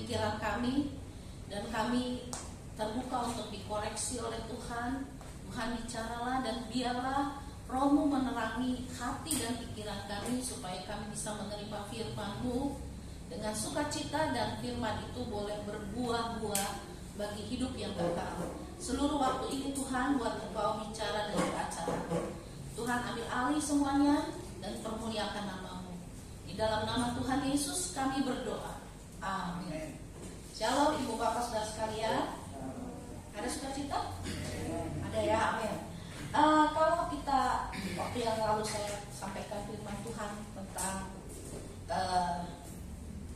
pikiran kami, dan kami terbuka untuk dikoreksi oleh Tuhan. Tuhan bicaralah dan biarlah Roh-Mu menerangi hati dan pikiran kami supaya kami bisa menerima firman-Mu dengan sukacita, dan firman itu boleh berbuah-buah bagi hidup yang kekal. Seluruh waktu ini Tuhan buat Engkau bicara dan beracara. Tuhan ambil alih semuanya dan permuliakan nama-Mu. Di dalam nama Tuhan Yesus kami berdoa. Amin. Shalom Ibu Bapak Saudara sekalian. Ada sukacita? Ada ya, amin. Kalau kita waktu yang lalu saya sampaikan firman Tuhan tentang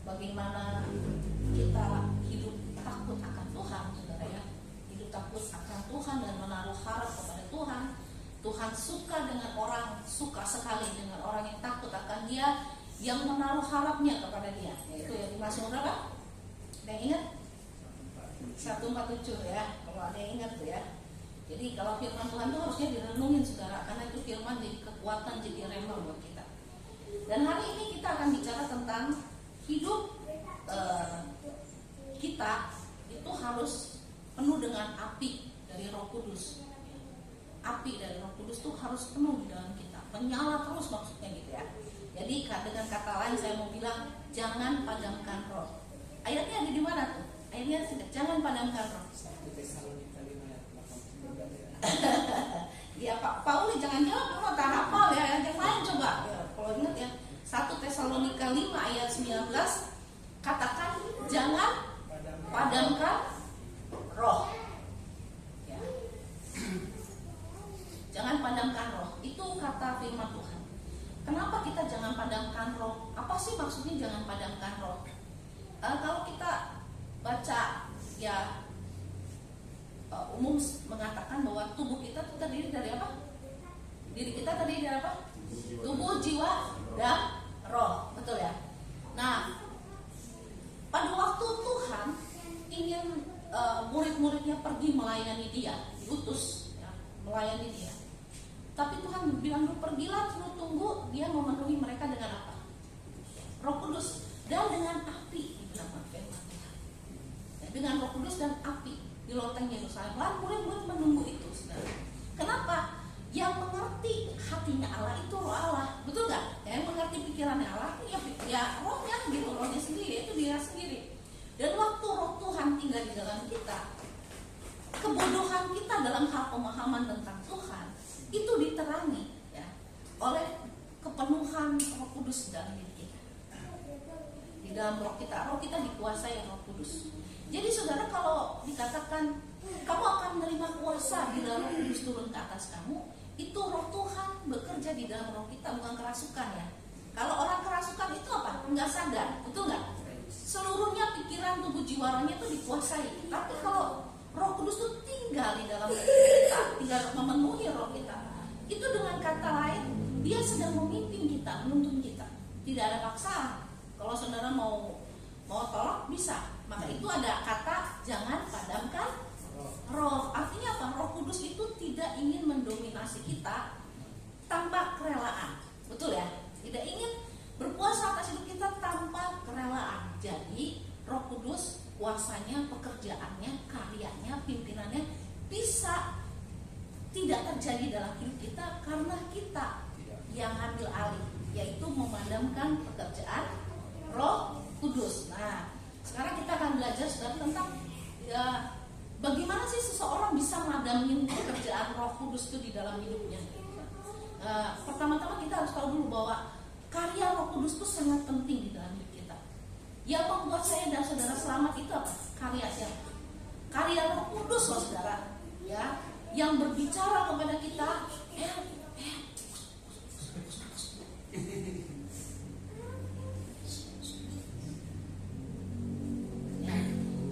bagaimana kita hidup takut akan Tuhan, saudara ya. Hidup takut akan Tuhan dan menaruh harap kepada Tuhan. Tuhan suka dengan orang, suka sekali dengan orang yang takut akan Dia, yang menaruh harapnya kepada Dia. Itu yang di Mazmur berapa? Ada yang ingat? 147 ya. Kalau ada yang ingat tuh ya. Jadi kalau firman Tuhan itu harusnya direnungin saudara, karena itu firman jadi kekuatan, jadi rema buat kita. Dan hari ini kita akan bicara tentang hidup kita itu harus penuh dengan api dari Roh Kudus. Api dari Roh Kudus itu harus penuh di dalam kita, menyala terus maksudnya gitu ya. Jadi dengan kata lain saya mau bilang jangan padamkan roh. Ayatnya ada di mana tuh? Ayatnya jangan padamkan roh. Ya Pak Pauli jangan jawab, kamu tak hafal ya, yang lain coba ya, kalau ingat ya 1 Tesalonika 5 ayat 19 katakan jangan padamkan roh ya. Jangan padamkan roh, itu kata firman Tuhan. Kenapa kita jangan padamkan roh? Apa sih maksudnya jangan padamkan roh? Kalau kita baca ya umum mengatakan bahwa tubuh kita terdiri dari apa? Diri kita terdiri dari apa? Tubuh, jiwa, dan roh, betul ya? Nah, pada waktu Tuhan ingin murid-muridnya pergi melayani Dia, diutus ya, melayani Dia. Tapi Tuhan bilang, pergilah, tunggu, Dia memenuhi mereka dengan apa? Roh Kudus dan dengan api, dibilang firman Tuhan. Ya, dengan Roh Kudus dan api di loteng Yerusalem. Lalu murid-murid menunggu itu, saudara. Kenapa? Yang mengerti hatinya Allah itu roh Allah, betul nggak? Yang mengerti pikirannya Allah ya rohnya gitu, rohnya sendiri, itu dia sendiri. Dan waktu roh Tuhan tinggal di dalam kita, kebodohan kita dalam hal pemahaman tentang Tuhan itu diterangi ya oleh kepenuhan Roh Kudus dalam diri kita. Di dalam roh kita dikuasai Roh Kudus. Jadi saudara, kalau dikatakan kamu akan menerima kuasa di dalam Roh Kudus turun ke atas kamu, itu Roh Tuhan bekerja di dalam roh kita, bukan kerasukan ya. Kalau orang kerasukan itu apa? Enggak sadar, betul nggak? Seluruhnya pikiran, tubuh, jiwa, rohnya itu dikuasai. Tapi kalau Roh Kudus itu tinggal di dalam kita, tinggal memenuhi roh kita, itu dengan kata lain Dia sedang memimpin kita, menuntun kita. Tidak ada paksaan. Kalau saudara mau tolak bisa. Maka itu ada kata jangan padamkan roh. Artinya apa? Roh Kudus itu tidak ingin mendominasi kita tanpa kerelaan. Betul ya? Tidak ingin berkuasa atas hidup kita tanpa kerelaan. Jadi Roh Kudus kuasanya, pekerjaannya, karyanya, pimpinannya bisa tidak terjadi dalam hidup kita karena kita yang ambil alih, yaitu memadamkan pekerjaan Roh Kudus. Nah, sekarang kita akan belajar saudara tentang ya, bagaimana sih seseorang bisa madamin pekerjaan Roh Kudus itu di dalam hidupnya. Pertama-tama kita harus tahu dulu bahwa karya Roh Kudus itu sangat penting di dalam hidup kita. Yang membuat saya dan saudara selamat itu apa? Karya siapa? Karya Roh Kudus loh saudara. Ya, yang berbicara kepada kita.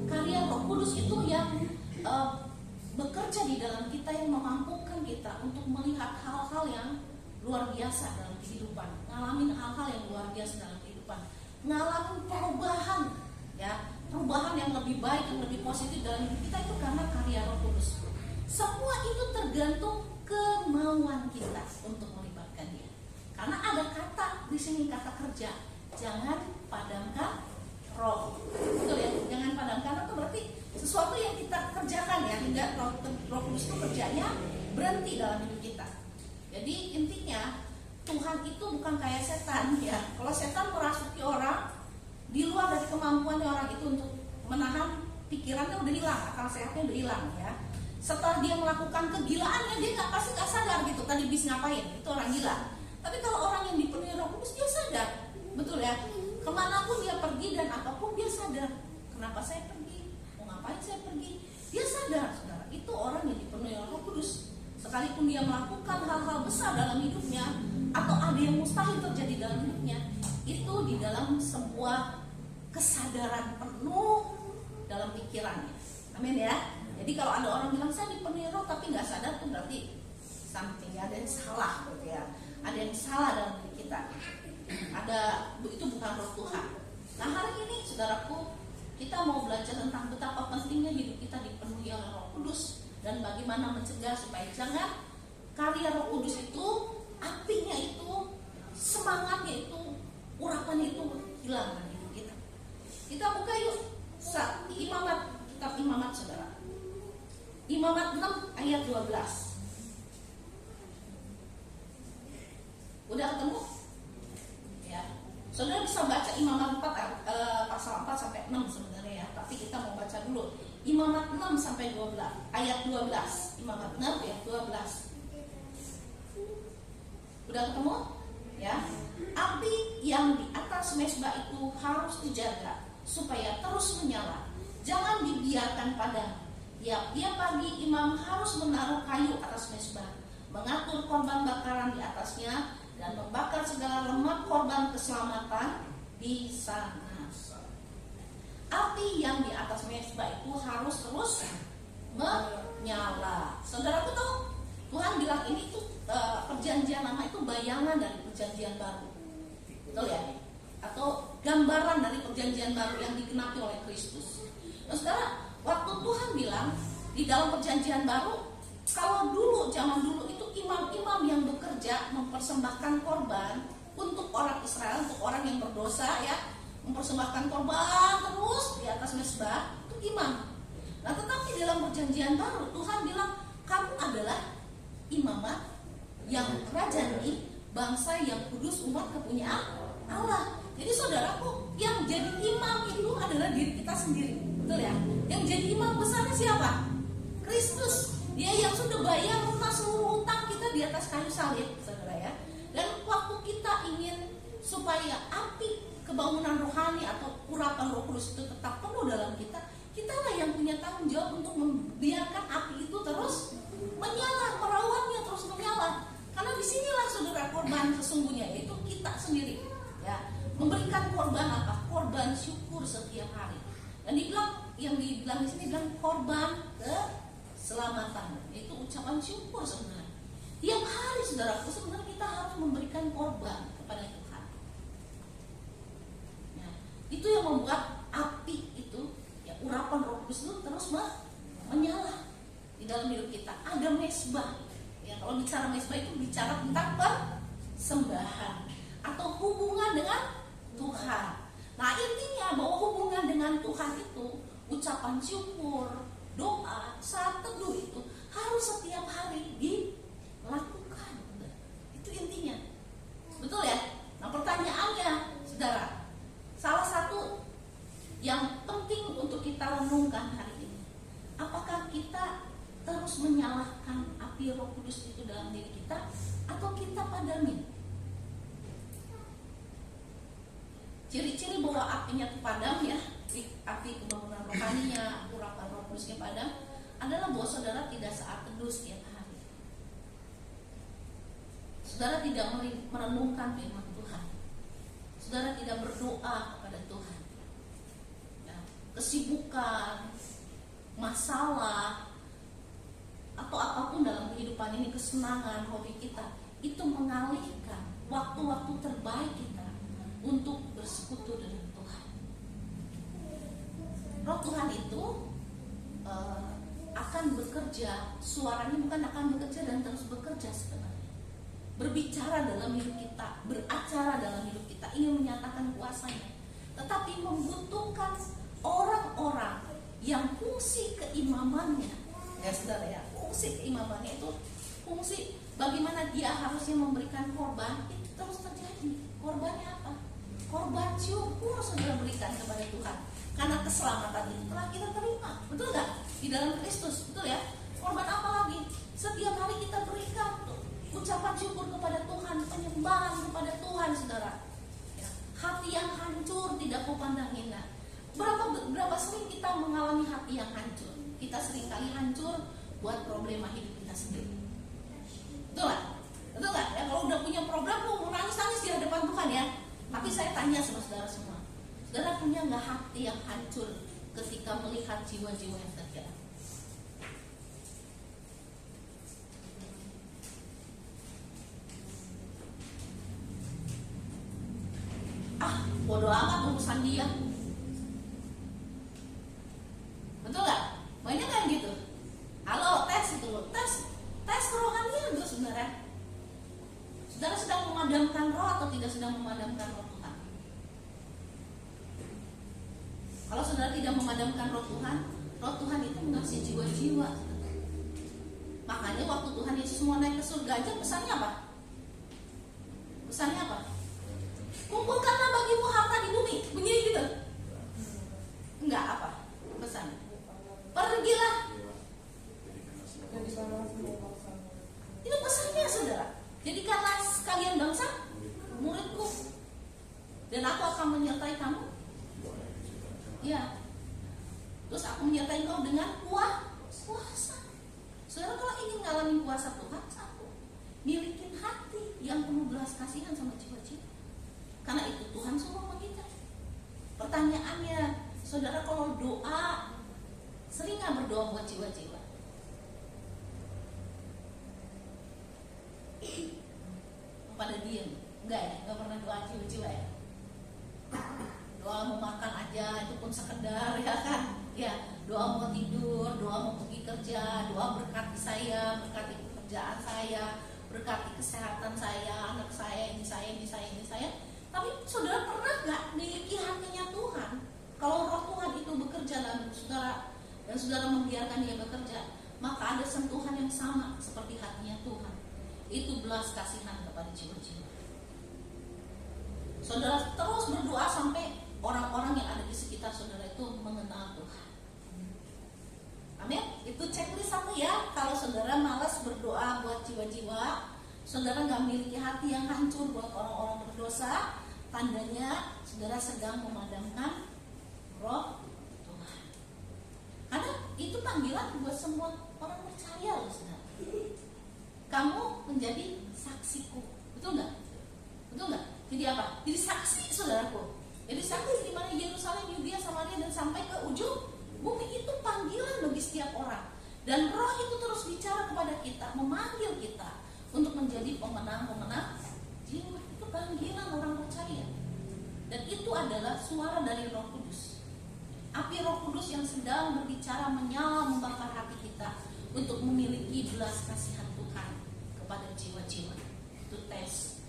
Karya Roh Kudus itu yang bekerja di dalam kita, yang memampukan kita untuk melihat hal-hal yang luar biasa dalam kehidupan, ngalamin hal-hal yang luar biasa dalam kehidupan, ngalamin perubahan, ya, perubahan yang lebih baik, yang lebih positif dalam hidup kita itu karena karya Roh Kudus. Semua itu tergantung kemauan kita untuk melibatkan Dia. Karena ada kata di sini, kata kerja, jangan padamkan roh. Betul ya? padamkan itu berarti sesuatu yang kita kerjakan ya, hingga Roh Kudus itu kerjanya berhenti dalam hidup kita. Jadi intinya Tuhan itu bukan kayak setan ya. Kalau setan merasuki orang di luar dari kemampuannya orang itu untuk menahan pikirannya, udah hilang, akal sehatnya udah hilang ya. Setelah dia melakukan kegilaannya, dia pasti nggak sadar gitu tadi bis ngapain, itu orang gila. Tapi kalau orang yang dipenuhi Roh Kudus, dia sadar, betul ya. Kemanapun dia pergi dan apapun dia sadar. Kenapa saya pergi? Mau ngapain saya pergi? Dia sadar, saudara. Itu orang yang dipenuhi Roh Kudus. Sekalipun dia melakukan hal-hal besar dalam hidupnya, atau ada yang mustahil terjadi dalam hidupnya, itu di dalam sebuah kesadaran penuh dalam pikirannya. Amin ya. Jadi kalau ada orang bilang saya dipenuhi Roh tapi nggak sadar, itu berarti something, ada yang salah gitu ya. Ada yang salah dalam diri kita. Itu bukan Roh Tuhan. Nah hari ini saudaraku, kita mau belajar tentang betapa pentingnya hidup kita dipenuhi oleh Roh Kudus dan bagaimana mencegah supaya jangan karya Roh Kudus itu, apinya itu, semangatnya itu, urapannya itu hilang dari hidup kita. Kita buka yuk Imamat, kitab Imamat saudara. Imamat 6 ayat 12. Udah ketemu? Ya. Saudara bisa baca Imamat 4 pasal 4 sampai 6 sebenarnya ya, tapi kita mau baca dulu Imamat 6 sampai 12 ayat 12. Imamat 6 ayat 12. Udah ketemu? Ya. Api yang di atas mezbah itu harus dijaga supaya terus menyala. Jangan dibiarkan padam. Tiap pagi imam harus menaruh kayu atas mezbah, mengatur korban bakaran di atasnya, dan membakar segala lemak korban keselamatan di sana. Api yang di atas mezbah itu harus terus menyala. Saudaraku tahu, Tuhan bilang ini tuh perjanjian lama itu bayangan dari perjanjian baru, betul ya? Atau gambaran dari perjanjian baru yang digenapi oleh Kristus. Nah, sekarang waktu Tuhan bilang di dalam perjanjian baru, kalau dulu zaman dulu itu imam-imam yang bekerja mempersembahkan korban untuk orang Israel, untuk orang yang berdosa ya, mempersembahkan korban terus di atas mezbah, itu imam. Nah tetapi dalam perjanjian baru Tuhan bilang kamu adalah imamat yang rajani, bangsa yang kudus, umat kepunyaan Allah. Jadi saudaraku, yang jadi imam itu adalah diri kita sendiri, betul ya? Yang jadi imam besarnya siapa? Kristus. Dia yang sudah bayar lunas seluruh hutang kita di atas kayu salib, saudara ya. Dan waktu kita ingin supaya api kebangunan rohani atau urapan Roh Kudus itu tetap penuh dalam kita, kitalah yang punya tanggung jawab untuk membiarkan api itu terus menyala, merawatnya terus menyala. Karena disinilah saudara korban sesungguhnya, yaitu kita sendiri ya. Memberikan korban apa? Korban syukur setiap hari. Dan yang dibilang di sini bilang korban keselamatan. Itu ucapan syukur sebenarnya. Tiap hari saudaraku, sebenarnya kita harus memberikan korban kepada Tuhan. Ya, itu yang membuat api itu, ya, urapan Roh Kudus itu terus menyala di dalam hidup kita. Ada mezbah. Ya, kalau bicara mezbah itu bicara tentang persembahan atau hubungan dengan Tuhan. Nah intinya bahwa hubungan dengan Tuhan itu, ucapan syukur, doa, saat teduh itu harus setiap hari dilakukan. Itu intinya, betul ya? Nah pertanyaannya saudara, salah satu yang penting untuk kita renungkan hari ini, apakah kita terus menyalakan api Roh Kudus itu dalam diri kita, atau kita padami? Ciri-ciri bahwa apinya itu padam ya, api kebangunan rohaninya, urapan Roh Kudusnya padam, adalah bahwa saudara tidak saat teduh setiap hari. Saudara tidak merenungkan firman Tuhan. Saudara tidak berdoa kepada Tuhan. Ya, kesibukan, masalah, atau apapun dalam kehidupan ini, kesenangan, hobi kita, itu mengalihkan waktu-waktu terbaik kita untuk bersekutu dengan Tuhan. Roh Tuhan itu akan bekerja, suaranya bukan akan bekerja dan terus bekerja sebenarnya. Berbicara dalam hidup kita, beracara dalam hidup kita, ingin menyatakan kuasanya. Tetapi membutuhkan orang-orang yang fungsi keimamannya, ya saudara ya, fungsi keimamannya itu fungsi bagaimana dia harusnya memberikan korban, itu terus terjadi. Korbannya apa? Korban syukur saudara berikan kepada Tuhan karena keselamatan itu telah kita terima, betul nggak? Di dalam Kristus, betul ya? Korban apa lagi? Setiap hari kita berikan tuh ucapan syukur kepada Tuhan, penyembahan kepada Tuhan, saudara. Ya. Hati yang hancur tidak memandang hina. Berapa sering kita mengalami hati yang hancur? Kita sering kali hancur buat problema hidup kita sendiri. Betul nggak? Betul nggak? Ya, kalau udah punya problem, mau nangis-nangis di hadapan Tuhan ya. Tapi saya tanya sama saudara semua, saudara punya nggak hati yang hancur ketika melihat jiwa-jiwa yang terjadi? Bodoh amat urusan dia. Betul nggak? Banyak kan gitu. Halo, tes itu loh, tes kerohanian itu sebenarnya. Saudara sedang memadamkan roh atau tidak sedang memadamkan roh Tuhan? Kalau saudara tidak memadamkan roh Tuhan itu mengasihi jiwa-jiwa. Makanya waktu Tuhan Yesus mau naik ke surga aja pesannya apa? Pesannya apa? Kumpulkanlah bagimu harta di bumi, begini gitu. Enggak apa? Pesan. Pergilah. Itu pesannya saudara. Jadikanlah sekalian bangsa muridku, dan aku akan menyertai kamu. Ya. Terus aku menyertai kau dengan kuasa. Saudara kalau ingin ngalamin kuasa Tuhan, satu, milikin hati yang penuh belas kasihan sama jiwa-jiwa. Karena itu Tuhan suruh sama kita. Pertanyaannya, saudara kalau doa, sering nggak berdoa buat jiwa-jiwa? Pada diem, enggak ya? Nggak pernah doa jiwa-jiwa ya? Doa mau makan aja, itu pun sekedar ya kan? Ya, doa mau tidur, doa mau pergi kerja, doa berkati saya, berkati pekerjaan saya, berkati kesehatan saya, anak saya, ini saya. Tapi saudara pernah nggak miliki hatinya Tuhan? Kalau roh Tuhan itu bekerja dalam saudara dan saudara membiarkan dia bekerja, maka ada sentuhan yang sama seperti hatinya Tuhan. Itu belas kasihan kepada jiwa-jiwa. Saudara terus berdoa sampai orang-orang yang ada di sekitar saudara itu mengenal Tuhan. Amin. Itu checklist satu ya. Kalau saudara malas berdoa buat jiwa-jiwa, saudara nggak memiliki hati yang hancur buat orang-orang berdosa, tandanya saudara sedang memadamkan roh Tuhan. Karena itu panggilan buat semua orang percaya loh saudara. Kamu menjadi saksiku, betul nggak? Betul nggak? Jadi apa? Jadi saksi saudaraku. Jadi saksi di mana Yerusalem, Yudea, Samaria dan sampai ke ujung bumi. Itu panggilan bagi setiap orang. Dan roh itu terus bicara kepada kita, memanggil kita untuk menjadi pemenang-pemenang jiwa. Itu panggilan orang percaya. Dan itu adalah suara dari Roh Kudus. Api Roh Kudus yang sedang berbicara menyala membakar hati kita untuk memiliki belas kasihan Tuhan kepada jiwa-jiwa. Itu tes.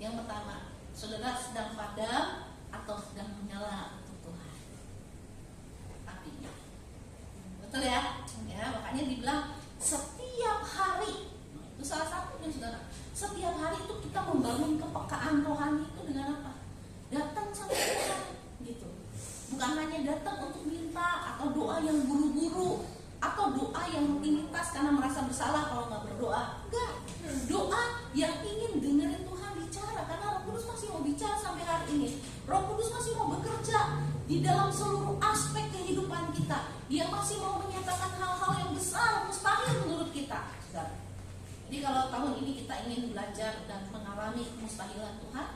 Yang pertama, saudara sedang padam atau sedang menyala untuk Tuhan apinya. Betul ya? Ya, makanya dibilang setiap hari. Itu salah satunya saudara. Setiap hari itu kita membangun kepekaan rohani itu dengan apa? Datang sama Tuhan gitu. Bukan hanya datang untuk minta atau doa yang buru-buru atau doa yang rutinitas karena merasa bersalah kalau nggak berdoa. Enggak. Doa yang ingin dengerin Tuhan bicara, karena Roh Kudus masih mau bicara sampai hari ini. Roh Kudus masih mau bekerja di dalam seluruh aspek kehidupan kita. Dia masih mau menyatakan hal-hal yang besar, mustahil menurut kita. Jadi kalau tahun ini kita ingin belajar dan mengalami kemustahilan Tuhan,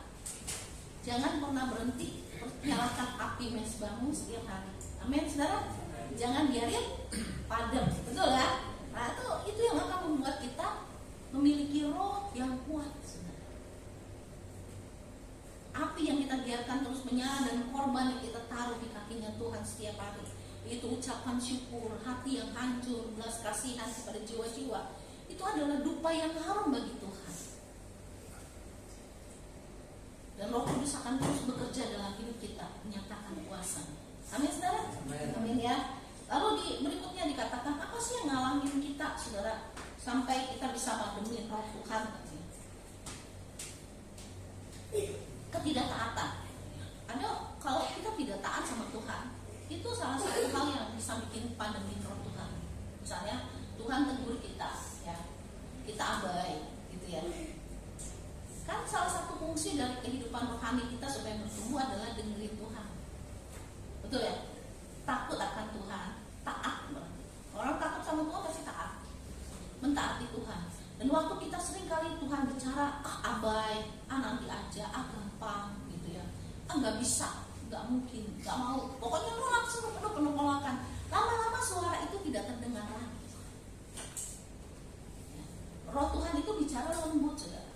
jangan pernah berhenti nyalakan api mesbahmu setiap hari. Amin, saudara. Jangan biarin padam, betul ya? Nah itu yang akan membuat kita memiliki roh yang kuat, saudara. Api yang kita biarkan terus menyala dan korban yang kita taruh di kakinya Tuhan setiap hari, itu ucapan syukur, hati yang hancur, belas kasihan kepada jiwa-jiwa, itu adalah dupa yang harum bagi Tuhan. Dan Roh Kudus akan terus bekerja dalam hidup kita, menyatakan kuasa. Amin saudara? Amin ya. Lalu berikutnya dikatakan apa sih yang ngalamin kita saudara sampai kita bisa mademin roh Tuhan? Ketidaktaatan. Ada kalau kita tidak taat sama Tuhan, itu salah satu hal yang bisa bikin pademin roh Tuhan. Misalnya Tuhan tegur kita, ya kita abai, gitu ya. Kan salah satu fungsi dari kehidupan rohani kita supaya bertumbuh adalah dengerin Tuhan. Betul ya? Takut akan Tuhan, taat. Orang takut sama Tuhan pasti taat, mentaati Tuhan. Dan waktu kita sering kali Tuhan bicara, abai, nanti aja, gampang, gitu ya. Nggak bisa, nggak mungkin, nggak mau. Pokoknya nolak, suruh penuh penolakan. Lama-lama suara itu tidak terdengar lagi. Roh Tuhan itu bicara lembut, saudara.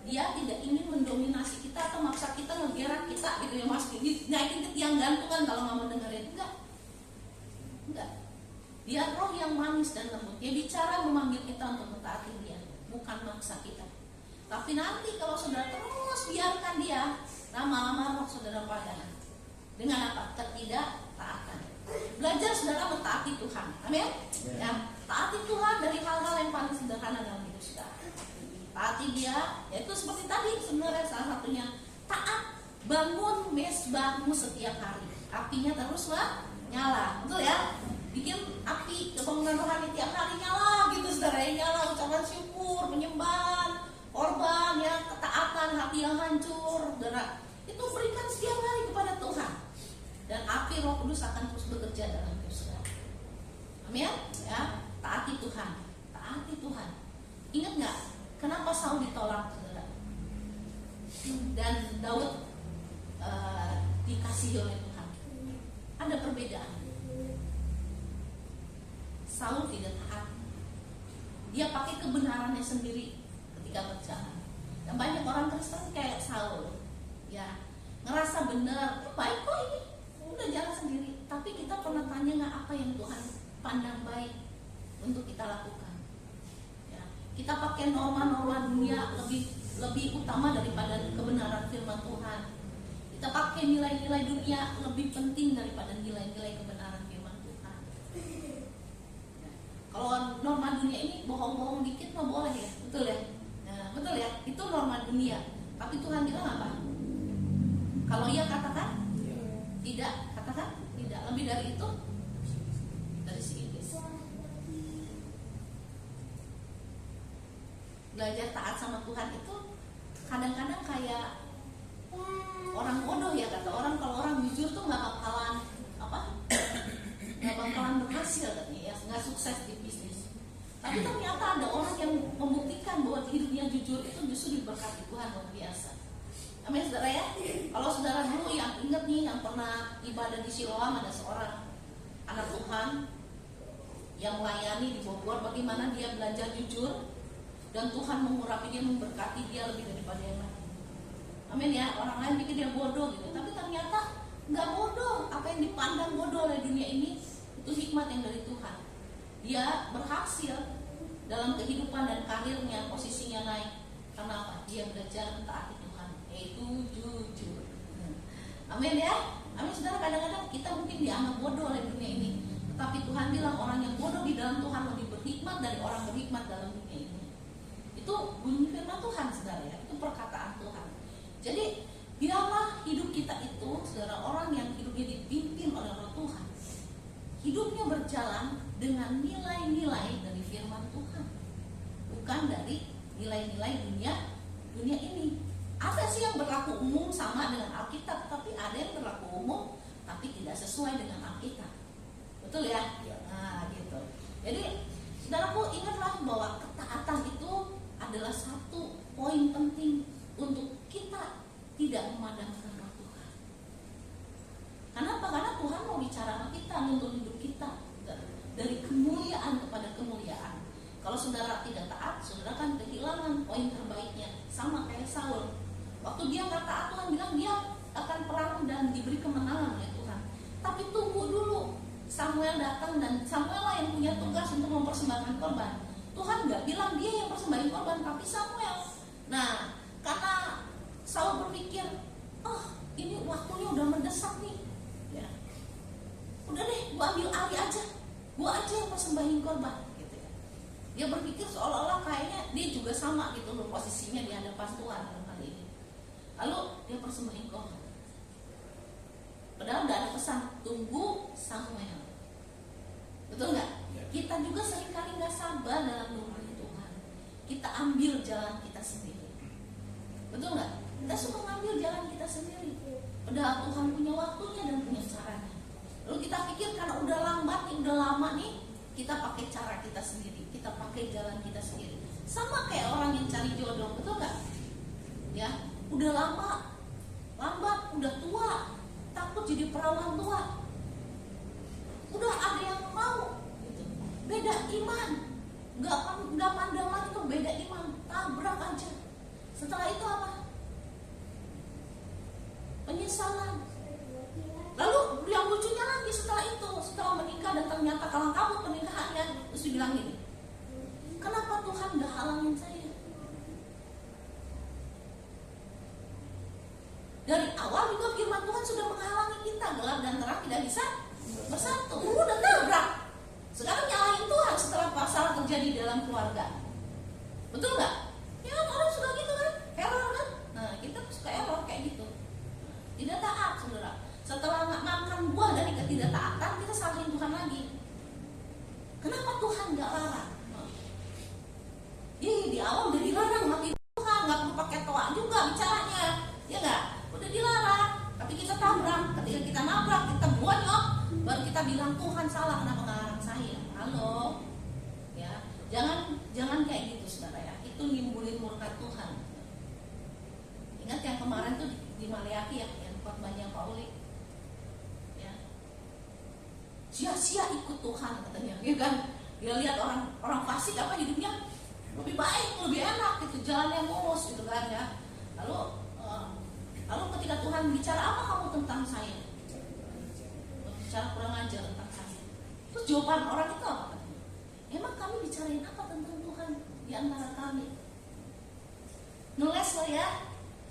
Dia tidak ingin mendominasi kita atau maksa kita ngegerak kita, gitu ya mas. Naikin ke tiang gantungan kalau nggak mau dengerin, enggak. Dia roh yang manis dan lembut. Dia bicara memanggil kita untuk mentaati dia, bukan maksa kita. Tapi nanti kalau saudara terus biarkan dia, lama-lama roh saudara padanan. Dengan apa? Ketidaktaatan. Belajar saudara mentaati Tuhan. Amin. Ya, taati Tuhan dari hal-hal yang paling sederhana dalam hidup saudara. Taati dia, yaitu seperti tadi sebenarnya salah satunya taat, bangun mesbahmu setiap hari. Apinya teruslah nyala, betul ya? Bikin api kebangunan rohani tiap hari nyala gitu saudara, nyala, ucapan syukur, penyembahan, korban ya, ketaatan, hati yang hancur, saudara. Itu berikan setiap hari kepada Tuhan. Dan api Roh Kudus akan terus bekerja dalam hidup saudara. Amin ya, taati Tuhan, taati Tuhan. Ingat nggak kenapa Saul ditolak saudara? Dan Daud dikasihi oleh Tuhan. Ada perbedaan. Saul tidak taat. Dia pakai kebenarannya sendiri ketika berjalan. Dan banyak orang Kristen kayak Saul, ya ngerasa benar, baik kok ini, udah jalan sendiri. Tapi kita pernah tanya nggak apa yang Tuhan pandang baik untuk kita lakukan? Ya, kita pakai norma-norma dunia lebih utama daripada kebenaran firman Tuhan. Kita pakai nilai-nilai dunia lebih penting daripada nilai-nilai kebenaran firman Tuhan. Kalau norma dunia ini bohong-bohong dikit mah boleh ya, betul ya? Nah, betul ya, itu norma dunia. Tapi Tuhan bilang apa? Kalau iya katakan, tidak, katakan tidak. Lebih dari itu, dari si iblis. Belajar taat sama Tuhan itu kadang-kadang kayak orang bodoh ya, kata orang. Kalau orang jujur tuh nggak bakalan berhasil katanya ya, nggak sukses di bisnis. Tapi ternyata ada orang yang membuktikan bahwa hidupnya jujur itu justru diberkati Tuhan luar biasa. Amin saudara ya. Kalau saudara dulu yang ingat nih, yang pernah ibadah di Siloam, ada seorang anak Tuhan yang melayani di Bogor, bagaimana dia belajar jujur dan Tuhan mengurapi dia, memberkati dia lebih daripada yang lain. Amin ya. Orang lain pikir dia bodoh gitu, tapi ternyata nggak bodoh. Apa yang dipandang bodoh oleh dunia ini itu hikmat yang dari Tuhan. Dia berhasil dalam kehidupan dan karirnya, posisinya naik. Karena apa? Dia belajar mentaati Tuhan, yaitu jujur. Amin ya. Amin saudara. Kadang-kadang kita mungkin dianggap bodoh oleh dunia ini, tetapi Tuhan bilang orang yang bodoh di dalam Tuhan lebih berhikmat dari orang berhikmat dalam dunia ini. Itu bunyi firman Tuhan saudara ya. Itu perkataan Tuhan. Jadi biarlah hidup kita itu saudara, orang yang hidupnya dipimpin oleh Roh Tuhan, hidupnya berjalan dengan nilai-nilai dari firman Tuhan, bukan dari nilai-nilai dunia ini. Ada sih yang berlaku umum sama dengan Alkitab, tapi ada yang berlaku umum tapi tidak sesuai dengan Alkitab. Betul ya? Nah gitu. Jadi saudaraku, ingatlah bahwa ketaatan itu adalah satu poin penting untuk kita tidak memadamkan roh Tuhan. Kenapa? Karena Tuhan mau bicara sama kita, untuk hidup kita dari kemuliaan kepada kemuliaan. Kalau saudara tidak taat, saudara kan kehilangan poin terbaiknya. Sama kayak Saul. Waktu dia nggak taat, Tuhan bilang dia akan perang dan diberi kemenangan oleh Tuhan. Tapi tunggu dulu, Samuel datang dan Samuel lah yang punya tugas untuk mempersembahkan korban. Tuhan nggak bilang dia yang persembahin korban, tapi Samuel. Nah, karena Saul berpikir, ini waktunya udah mendesak nih. Ya. gue ambil alih aja, gue aja yang persembahin korban gitu ya. Dia berpikir seolah-olah kayaknya dia juga sama gitu loh posisinya di hadapan Tuhan dalam hal ini. Lalu dia persembahin korban, padahal udah ada pesan tunggu Samuel. Betul nggak? Kita juga seringkali nggak sabar dalam nunggu Tuhan. Kita ambil jalan kita sendiri. Betul nggak? Kita suka ngambil jalan kita sendiri. Padahal Tuhan punya waktunya dan punya caranya. Lalu kita pikir karena udah lambat nih, udah lama nih, kita pakai cara kita sendiri, kita pakai jalan kita sendiri. Sama kayak orang yang cari jodoh, betul nggak? Ya, udah lama, lambat, udah tua, takut jadi perawan tua. Udah ada yang mau, gitu. Beda iman, nggak pandang lagi tuh beda iman, tabrak aja. Setelah itu apa? Penyesalan. Lalu yang lucunya lagi setelah itu, setelah menikah dan ternyata kalang kabut pernikahannya, terus dibilang gini, kenapa Tuhan gak halangin saya? Dari awal juga firman Tuhan sudah menghalangi kita, gelap dan terang tidak bisa bersatu. Udah tabrak. Sekarang nyalahin Tuhan setelah masalah terjadi dalam keluarga. Betul nggak? Ya kan orang sudah gitu kan, error kan? Nah kita suka error kayak gitu. Tidak taat, saudara. Setelah makan buah dari ketidaktaatan, kita salahin Tuhan lagi. Kenapa Tuhan nggak larang? Di awal udah dilarang mati Tuhan, nggak perlu pakai toa juga bicaranya, ya nggak? Udah dilarang, tapi kita tabrak. Ketika kita nabrak, kita bonyok, baru kita bilang Tuhan salah, kenapa nggak larang saya? Halo, ya, jangan kayak gitu, saudara ya. Itu nimbulin murka Tuhan. Ingat yang kemarin tuh di Maleakhi ya, yang khotbahnya Pauli. Sia-sia ikut Tuhan katanya, ya kan? Dia lihat orang fasik apa hidupnya lebih baik, lebih enak gitu, jalannya mulus gitu kan ya. Lalu ketika Tuhan bicara apa kamu tentang saya? Bicara kurang ajar tentang saya. Terus jawaban orang itu apa? Emang kami bicarain apa tentang Tuhan di antara kami? Ngeles lah ya.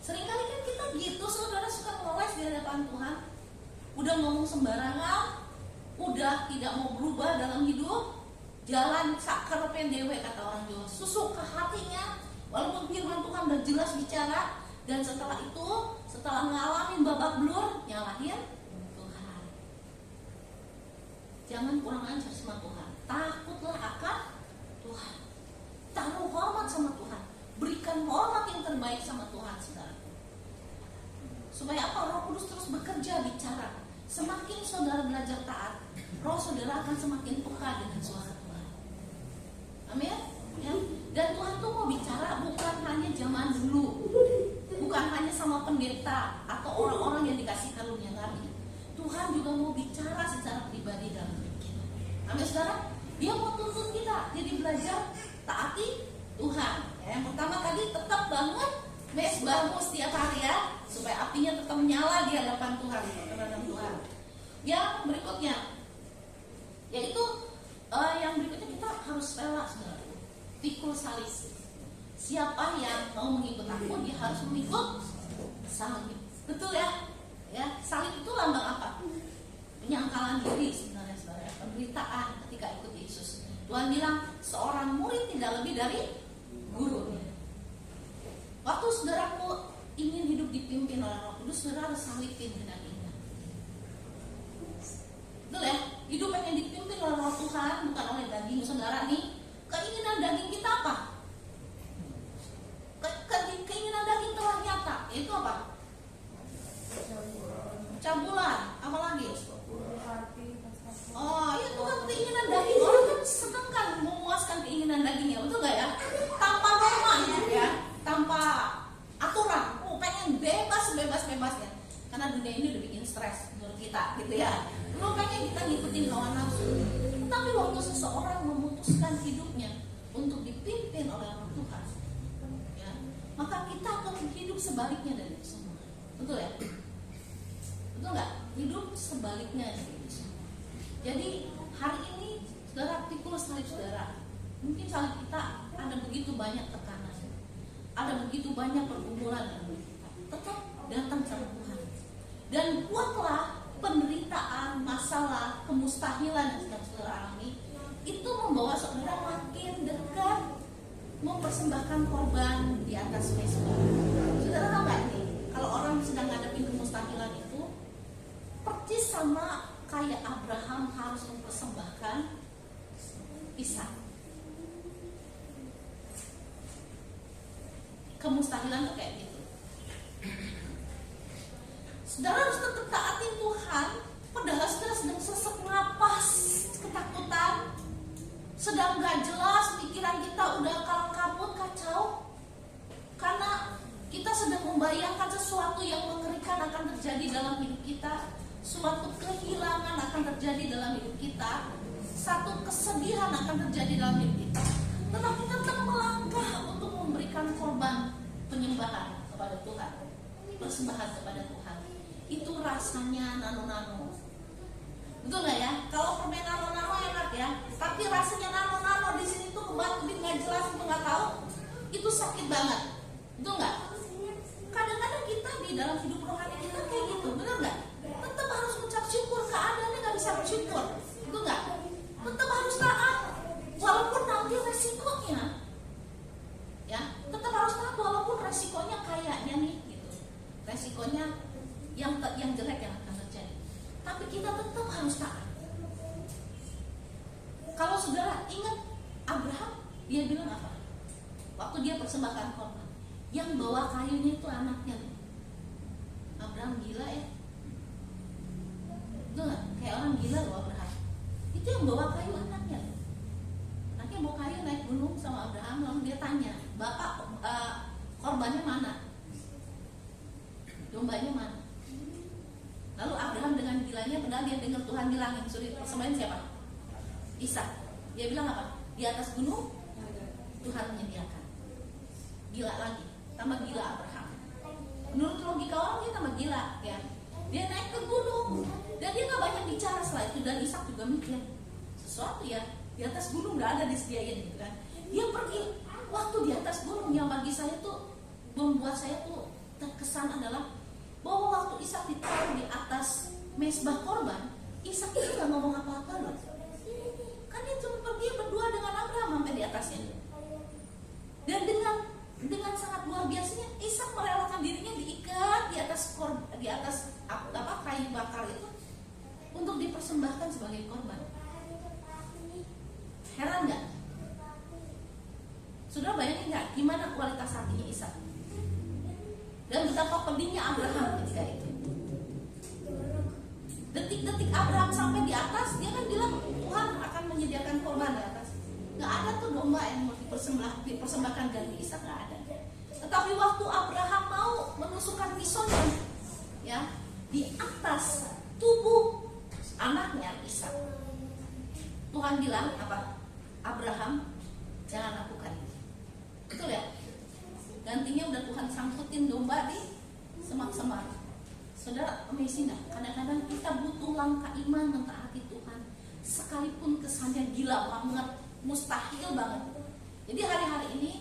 Seringkali kan kita gitu, saudara, suka ngeles di hadapan Tuhan. Udah ngomong sembarangan, udah tidak mau berubah dalam hidup, jalan sakerepen dewe kata orang Jawa, susuk ke hatinya, walaupun firman Tuhan udah jelas bicara, dan setelah itu, setelah ngalamin babak belur, nyalahin Tuhan. Jangan kurang ajar sama Tuhan, takutlah akan Tuhan, taruh hormat sama Tuhan, berikan hormat yang terbaik sama Tuhan, saudara. Supaya apa? Roh Kudus terus bekerja, bicara. Semakin saudara belajar taat, roh saudara akan semakin peka dengan suara Tuhan. Amin. Ya. Dan Tuhan tuh mau bicara bukan hanya zaman dulu, bukan hanya sama pendeta atau orang-orang yang dikasih karunia nabi. Tuhan juga mau bicara secara pribadi dalam hidup kita. Amin, saudara. Dia mau tuntut kita jadi belajar taati Tuhan. Ya, yang pertama tadi tetap bangun mesbahmu setiap hari ya, supaya apinya tetap menyala di hadapan Tuhan, terhadap Tuhan. Yang berikutnya, yaitu yang berikutnya kita harus rela, saudara. Pikul salib. Siapa yang mau mengikut aku, dia harus mengikut salib. Betul ya? Ya, salib itu lambang apa? Penyangkalan diri sebenarnya, saudara. Penderitaan ketika ikut Yesus. Tuhan bilang seorang murid tidak lebih dari gurunya. Waktu saudaraku ingin hidup dipimpin oleh Roh Kudus, saudara harus salibin dengan ingat. Betul ya? Hidup yang dipimpin oleh Roh Tuhan, bukan oleh daging, saudara nih. Keinginan daging kita apa? Keinginan daging telah nyata, yaitu apa? Cabulan, apa lagi? Oh, itu kan keinginan daging. Orang kan seneng kan memuaskan keinginan dagingnya, betul gak ya? Tanpa norma ya, tanpa aturan. Pengen bebas sebebas-bebasnya. Karena dunia ini udah bikin stres menurut kita, gitu ya. Lu pengen kita ngikutin hawa nafsu. Tapi waktu seseorang memutuskan hidupnya untuk dipimpin oleh Roh Tuhan, ya, maka kita akan hidup sebaliknya dari itu semua. Betul ya? Betul nggak? Hidup sebaliknya dari itu semua. Jadi hari ini saudara pikul salib saudara. Mungkin salib kita ada begitu banyak tekanan, ada begitu banyak pergumulan dalam hidup kita. Tetap datang sama Tuhan dan kuatlah penderitaan, masalah, kemustahilan yang sedang saudara alami, itu membawa saudara makin dekat mempersembahkan korban di atas mezbah. Saudara tahu nggak nih, kalau orang sedang ngadepin kemustahilan itu, persis sama kayak Abraham harus mempersembahkan Ishak. Kemustahilan tuh kayak gitu. Saudara harus tetap taatin Tuhan, padahal saudara sedang sesak napas ketakutan, sedang gak jelas, pikiran kita udah kalang kabut, kacau, karena kita sedang membayangkan sesuatu yang mengerikan akan terjadi dalam hidup kita, suatu kehilangan akan terjadi dalam hidup kita, satu kesedihan akan terjadi dalam hidup kita. Tetapi tetap melangkah untuk memberikan korban penyembahan kepada Tuhan, persembahan kepada Tuhan. Itu rasanya nano-nano. Betul nggak ya? Kalau permen nano-nano enak ya, tapi rasanya nano-nano di sini tuh kebatu-bit nggak jelas, itu nggak tahu, itu sakit banget. Betul nggak? Kadang-kadang kita di dalam hidup rohani kita kayak gitu, benar nggak? Tetap harus mengucap syukur, keadaannya nggak bisa bersyukur, betul nggak? Tetap harus taat, walaupun nanti resikonya, ya, tetap harus taat walaupun resikonya kayaknya nih, gitu. Resikonya yang jelek yang akan terjadi. Tapi kita tetap harus taat. Kalau saudara ingat Abraham, dia bilang apa? Waktu dia persembahkan korban, yang bawa kayunya itu anaknya. Abraham gila ya? Itu nggak? Kayak orang gila loh Abraham. Itu yang bawa kayu anaknya. Anaknya bawa kayu naik gunung sama Abraham, lalu dia tanya, Bapak korbannya mana? Dombanya mana? Lalu Abraham dengan gilanya, padahal dia dengar Tuhan bilangin, suruh persembahin siapa? Ishak. Dia bilang apa? Di atas gunung Tuhan menyediakan. Gila lagi, tambah gila Abraham. Menurut logika orang dia tambah gila, ya. Dia naik ke gunung dan dia nggak banyak bicara setelah itu, dan Ishak juga mikir sesuatu ya, di atas gunung nggak ada disediain gitu kan. Dia pergi, waktu di atas gunung yang bagi saya tuh membuat saya tuh terkesan adalah bahwa waktu Ishak ditaruh di atas mezbah korban, Ishak itu nggak ngomong apa-apa loh. Kan dia cuma pergi berdua dengan Abraham sampai di atasnya. Dan dengan sangat luar biasanya Ishak merelakan dirinya diikat di atas kayu bakar itu untuk dipersembahkan sebagai korban. Heran nggak? Sudah bayangin nggak gimana kualitas hatinya Ishak? Dan betapa pedihnya Abraham ketika itu. Detik-detik Abraham sampai di atas, dia kan bilang Tuhan akan menyediakan korban di atas. Nggak ada tuh domba yang mau dipersembahkan ganti Ishak, nggak ada. Tetapi waktu Abraham mau menusukkan pisaunya, ya, di atas tubuh anaknya Ishak, Tuhan bilang apa? Abraham, jangan lakukan itu. Betul ya? Gantinya udah Tuhan sangkutin domba di semak-semak. Saudara, amazing gak? Kadang-kadang kita butuh langkah iman mentaati Tuhan, sekalipun kesannya gila banget, mustahil banget. Jadi hari-hari ini,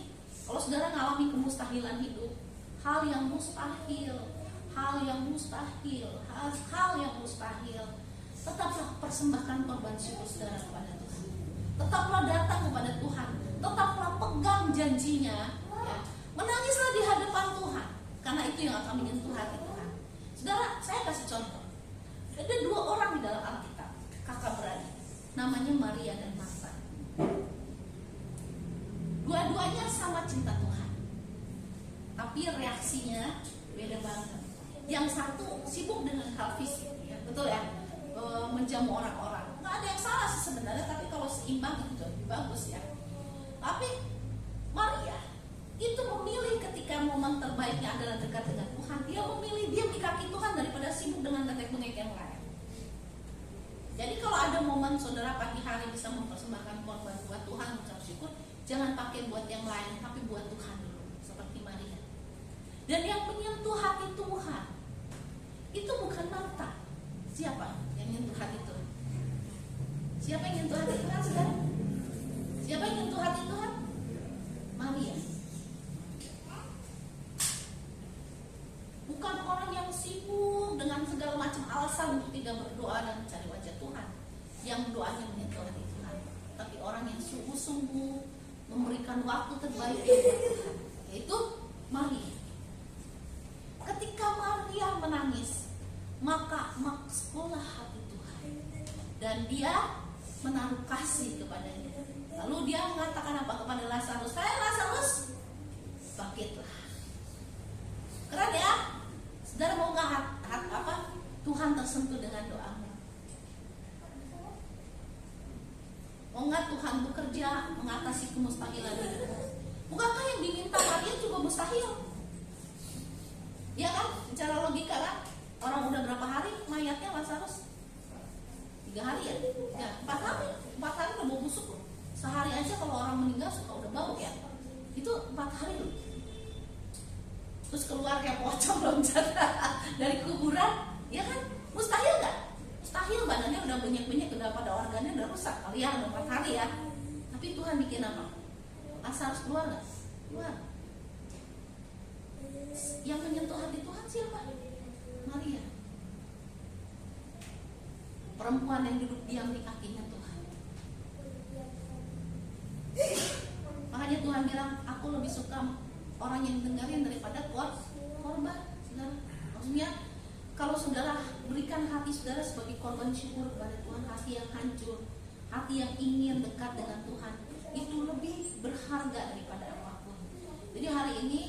kalau saudara ngalami kemustahilan hidup, hal yang mustahil, tetaplah persembahkan korban syukur saudara kepada Tuhan. Tetaplah datang kepada Tuhan, tetaplah pegang janjinya, ya. Menangislah di hadapan Tuhan, karena itu yang akan menyentuh hati Tuhan. Saudara, saya kasih contoh. Ada dua orang di dalam Alkitab, kakak beradik, namanya Maria dan Martha. Dua-duanya sama cinta Tuhan, tapi reaksinya beda banget. Yang satu sibuk dengan hal fisik, ya, betul ya, menjamu orang-orang. Nggak ada yang salah sih sebenarnya, tapi kalau seimbang itu lebih bagus ya. Tapi Maria itu memilih ketika momen terbaiknya adalah dekat dengan Tuhan. Dia memilih diam di kaki Tuhan daripada sibuk dengan bengek-bengek yang lain. Jadi kalau ada momen saudara pagi hari bisa mempersembahkan korban buat Tuhan, ucap syukur, jangan pakai buat yang lain, tapi buat Tuhan dulu, seperti Maria. Dan yang menyentuh hati Tuhan itu bukan Martha. Siapa yang menyentuh hati Tuhan? Siapa yang menyentuh hati Tuhan, saudara? Siapa yang menyentuh hati Tuhan? Maria. Bukan orang yang sibuk dengan segala macam alasan alasan untuk tidak berdoa dan mencari wajah Tuhan, yang doanya menyentuh hati Tuhan, tapi orang yang sungguh-sungguh memberikan waktu terbaik buat Tuhan, yaitu Maria. Ketika Maria menangis, maka maksudlah hati Tuhan, dan dia menaruh kasih kepadanya. Lalu dia mengatakan apa kepada Lazarus? Lazarus, bangkitlah. Keren ya? Saudara, mau nggak Tuhan tersentuh dengan doamu? Mau nggak Tuhan bekerja mengatasi kemustahilan hidupmu? Bukankah yang diminta Maria juga mustahil? Ya kan? Secara logika kan? Orang udah berapa hari mayatnya Lazarus? 3 hari ya? 4 hari. 4 hari udah bau busuk loh. Sehari aja kalau orang meninggal suka udah bau ya. Itu 4 hari loh. Terus keluar kayak pocong loncat dari kuburan, ya kan? Mustahil nggak? Mustahil, badannya udah banyak-banyak, udah pada organnya udah rusak kali ya, udah 4 hari ya. Tapi Tuhan bikin apa? Lazarus keluar nggak? Keluar. Yang menyentuh hati Tuhan siapa? Maria. Perempuan yang duduk diam di kakinya Tuhan. Makanya Tuhan bilang, aku lebih suka orang yang dengerin daripada korban. Saudara, maksudnya kalau saudara berikan hati saudara sebagai korban syukur kepada Tuhan, hati yang hancur, hati yang ingin dekat dengan Tuhan, itu lebih berharga daripada apapun. Jadi hari ini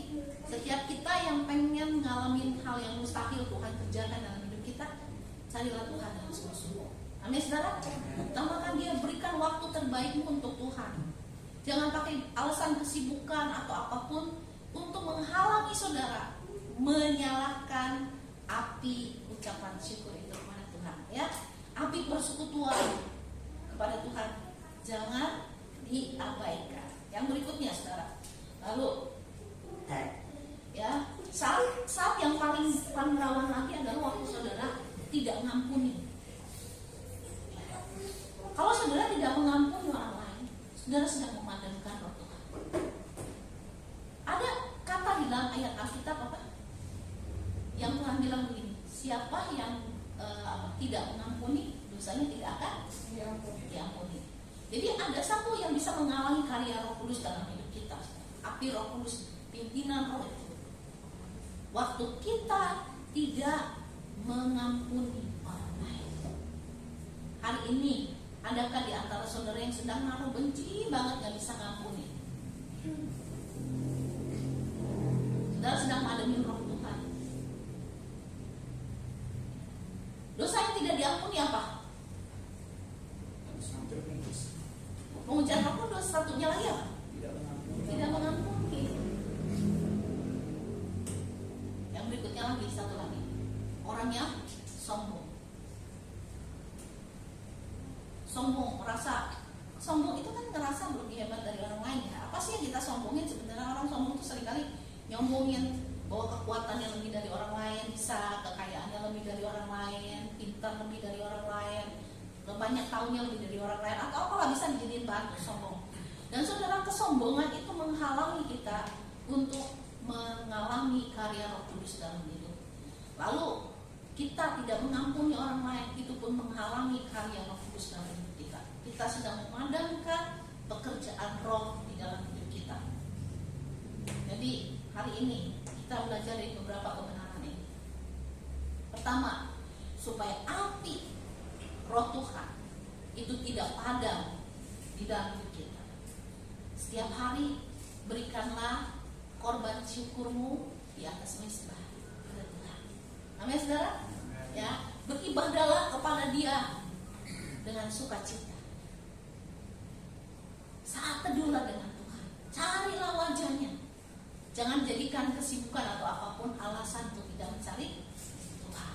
setiap kita yang pengen ngalamin hal yang mustahil Tuhan kerjakan dalam hidup kita, carilah Tuhan dengan sungguh-sungguh. Amin saudara. Utamakan dia, berikan waktu terbaikmu untuk Tuhan. Jangan pakai alasan kesibukan atau apapun untuk menghalangi saudara menyalakan api ucapan syukur itu kepada Tuhan, ya. Api persekutuan kepada Tuhan jangan diabaikan. Yang berikutnya saudara, lalu ya, saat yang paling rawan lagi adalah waktu saudara tidak mengampuni. Kalau saudara tidak mengampuni orang lain, saudara sedang memadamkan roh Tuhan. Ada kata di dalam ayat Alkitab apa? Yang Tuhan bilang begini, siapa yang tidak mengampuni, dosanya tidak akan diampuni. Jadi ada satu yang bisa menghalangi karya Roh Kudus dalam hidup kita, api Roh Kudus, pimpinan Roh itu. Waktu kita tidak mengampuni orang lain. Hari ini, adakah di antara saudara yang sedang naruh benci banget gak bisa ngampuni? Saudara sedang menghadapi Roh Tuhan. Dosa yang tidak diampuni apa? Mengucapkan Roh Kudus, satunya lagi apa? Tidak mengampuni. Yang berikutnya lagi, satu lagi, orangnya sombong. Sombong, merasa sombong itu kan ngerasa lebih hebat dari orang lain ya. Apa sih yang kita sombongin? Sebenarnya orang sombong itu seringkali nyombongin bahwa kekuatannya lebih dari orang lain, bisa kekayaannya lebih dari orang lain, pintar lebih dari orang lain, banyak tahunya lebih dari orang lain, atau apalah bisa dijadiin bahan sombong. Dan saudara, kesombongan itu menghalangi kita untuk mengalami karya Roh Kudus dalam hidup. Lalu kita tidak mengampuni orang lain, itu pun menghalangi karya Roh Kudus dalam hidup kita. Kita sedang memadamkan pekerjaan Roh di dalam hidup kita. Jadi hari ini kita belajar dari beberapa kebenaran ini. Pertama, supaya api Roh Tuhan itu tidak padam di dalam hidup kita, setiap hari berikanlah korban syukurmu di atas mezbah kepada Tuhan. Amin saudara. Ya, beribadahlah kepada Dia dengan sukacita. Saat teduhlah dengan Tuhan, carilah wajahnya. Jangan jadikan kesibukan atau apapun alasan untuk tidak mencari Tuhan.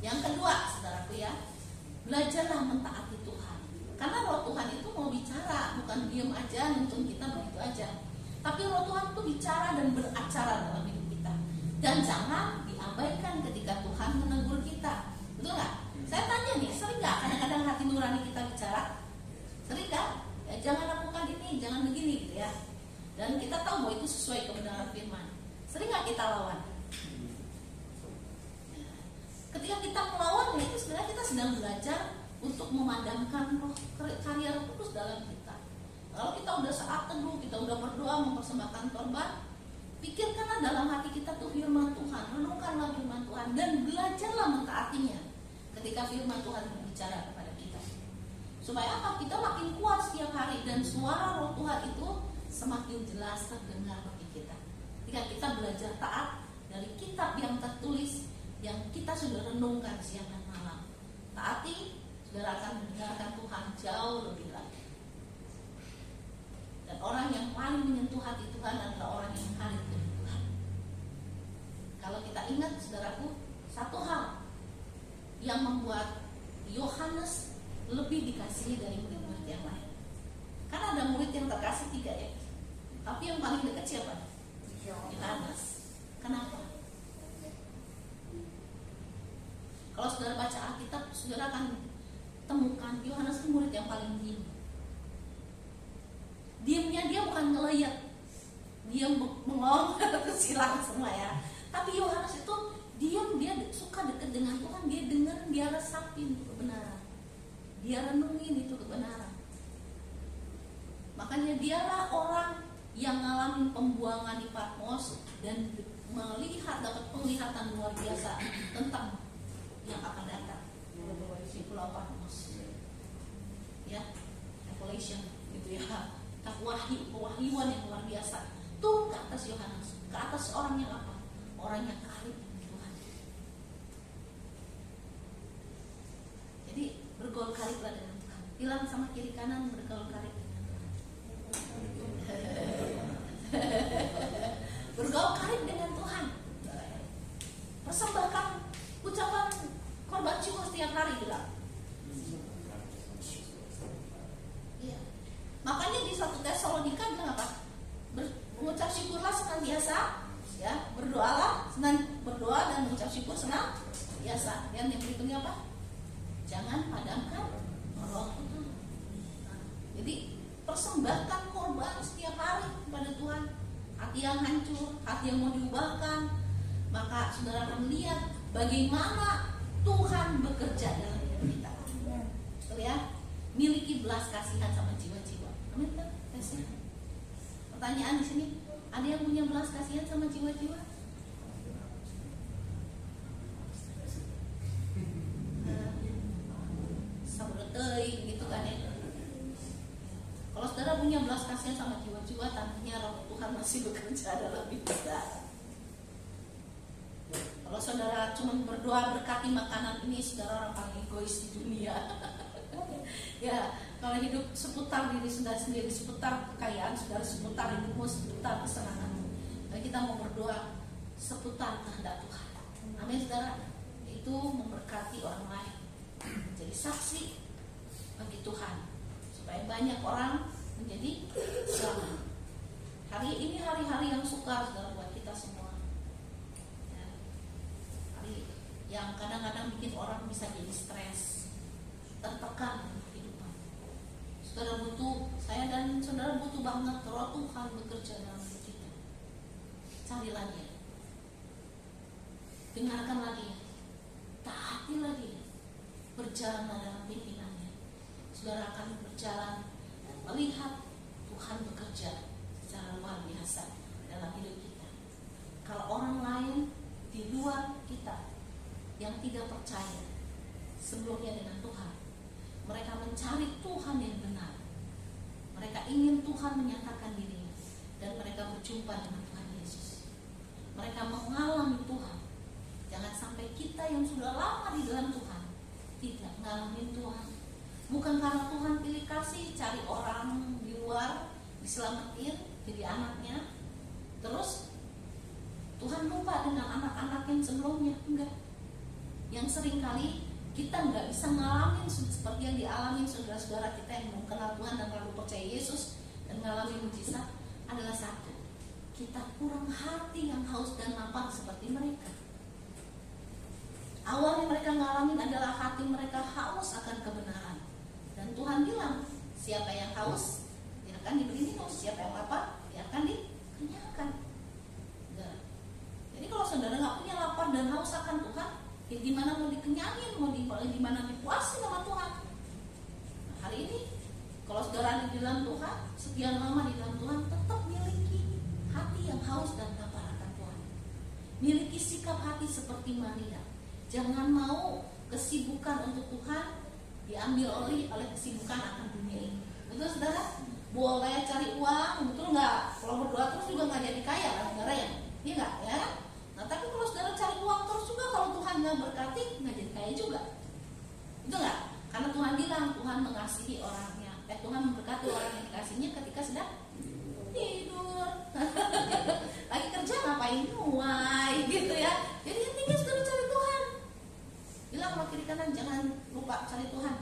Yang kedua, saudaraku ya, belajarlah mentaati Tuhan. Karena Roh Tuhan itu mau bicara, bukan diam aja nuntun kita begitu aja. Tapi Roh Tuhan itu bicara dan beracara dalam hidup kita. Dan jangan diabaikan ketika Tuhan menegur kita. Betul nggak? Saya tanya nih, sering nggak kadang-kadang hati nurani kita bicara? Sering nggak? Ya, jangan lakukan ini, jangan begini gitu ya. Dan kita tahu bahwa itu sesuai kebenaran firman. Sering nggak kita lawan? Ketika kita melawan Tuhan ini sebenarnya kita sedang belajar untuk memadamkan roh karya Roh Kudus dalam kita. Kalau kita udah saat teduh, kita udah berdoa mempersembahkan korban, pikirkanlah dalam hati kita tuh firman Tuhan, renungkanlah firman Tuhan dan belajarlah mentaatinya ketika firman Tuhan berbicara kepada kita. Supaya apa? Kita makin kuat setiap hari dan suara Roh Tuhan itu semakin jelas terdengar bagi kita. Ketika kita belajar taat dari kitab yang tertulis yang kita sudah renungkan siang dan malam, taati, saudara akan mendengarkan Tuhan jauh lebih lagi. Dan orang yang paling menyentuh hati Tuhan adalah orang yang mengalir dari Tuhan. Kalau kita ingat, saudaraku, satu hal yang membuat Yohanes lebih dikasihi dari murid-murid yang lain. Kan ada murid yang terkasih 3 ya, tapi yang paling dekat siapa? Yohanes. Kenapa? Kalau saudara baca Alkitab, saudara akan temukan Yohanes itu murid yang paling diam. Diamnya dia bukan ngelayat, dia bengong silang semua ya. Tapi Yohanes itu diam, dia suka dekat dengan Tuhan, dia dengar, dia resapin kebenaran, dia renungin itu kebenaran. Makanya dialah orang yang ngalamin pembuangan di Patmos dan melihat, dapat penglihatan luar biasa tentang yang akan datang di Pulau Patmos. Ya, revelation gitu ya. Pewahyuan yang luar biasa turun ke atas Yohanes, ke atas orang yang apa? Orang yang karib dengan Tuhan. Jadi bergaul kariblah dengan Tuhan. Bilang sama kiri kanan, bergaul karib dengan Tuhan. Bergaul karib dengan Tuhan. Persembahkan ucapan korban syukur setiap hari bilang. Makanya di 1 Tesalonika bilang apa? Mengucap syukurlah senantiasa, ya, berdoalah, berdoa dan mengucap syukur senantiasa. Dan yang berikutnya apa? Jangan padamkan roh Tuhan. Nah, jadi persembahkan korban setiap hari kepada Tuhan. Hati yang hancur, hati yang mau diubahkan, maka saudara akan lihat bagaimana Tuhan bekerja dalam hidup kita. Betul ya? Miliki belas kasihan sama jiwa-jiwa. Amin kan? Pertanyaan di sini, ada yang punya belas kasihan sama jiwa-jiwa? Sabretei gitu kan ya. Kalau saudara punya belas kasihan sama jiwa-jiwa, tandanya Roh Tuhan masih bekerja dalam hidup saudara. Kalau saudara cuma berdoa berkati makanan ini, saudara orang paling egois di dunia. Ya, kalau hidup seputar diri saudara sendiri, seputar kekayaan saudara, seputar hidupmu, seputar kesenanganmu. Dan kita mau berdoa seputar kehendak Tuhan. Amin saudara. Itu memberkati orang lain, jadi saksi bagi Tuhan, supaya banyak orang menjadi selamat. Hari ini hari-hari yang sukar saudara buat kita semua. Ya, hari yang kadang-kadang bikin orang bisa jadi stres, tertekan. Saudara butuh, saya dan saudara butuh banget Roh Tuhan bekerja dalam hidup kita. Carilah Dia, dengarkanlah Dia, taatilah Dia, berjalanlah dalam pimpinannya. Saudara akan berjalan dan melihat Tuhan bekerja secara luar biasa dalam hidup kita. Kalau orang lain di luar kita yang tidak percaya sebelumnya dengan Tuhan, mereka mencari Tuhan yang benar. Mereka ingin Tuhan menyatakan dirinya dan mereka berjumpa dengan Tuhan Yesus. Mereka mengalami Tuhan. Jangan sampai kita yang sudah lama di dalam Tuhan tidak mengalami Tuhan. Bukan karena Tuhan pilih kasih cari orang di luar diselamatin jadi anaknya, terus Tuhan lupa dengan anak-anak yang sebelumnya. Enggak. Yang seringkali kita nggak bisa ngalamin seperti yang dialami saudara-saudara kita yang mengenal Tuhan dan lalu percaya Yesus dan mengalami mujizat adalah satu, kita kurang hati yang haus dan lapar seperti mereka. Awalnya mereka ngalamin adalah hati mereka haus akan kebenaran, dan Tuhan bilang siapa yang haus dia akan diberi minum, siapa yang lapar dia akan dikenyangkan. Jadi kalau saudara nggak punya lapar dan haus akan Tuhan, Ya gimana mau dikenyangin, mau gimana dipuasin sama Tuhan. Nah, hari ini kalau saudara di dalam Tuhan, sekian lama di dalam Tuhan, tetap miliki hati yang haus dan lapar akan Tuhan. Miliki sikap hati seperti Maria. Jangan mau kesibukan untuk Tuhan diambil oleh kesibukan akan dunia ini. Betul saudara? Boleh cari uang, betul nggak? Kalau berdoa terus juga nggak jadi kaya kan saudara ya? Iya nggak ya? Nah tapi kalau saudara cari uang terus juga, kalau Tuhan nggak berkati, nggak jadi kaya juga. Betul nggak? Karena Tuhan bilang Tuhan mengasihi orangnya, Tuhan memberkati orang yang dikasihnya ketika sedang tidur. Lagi kerja ngapain nuai gitu ya. Jadi intinya saudara cari Tuhan. Bilang sama kiri kanan, jangan lupa cari Tuhan.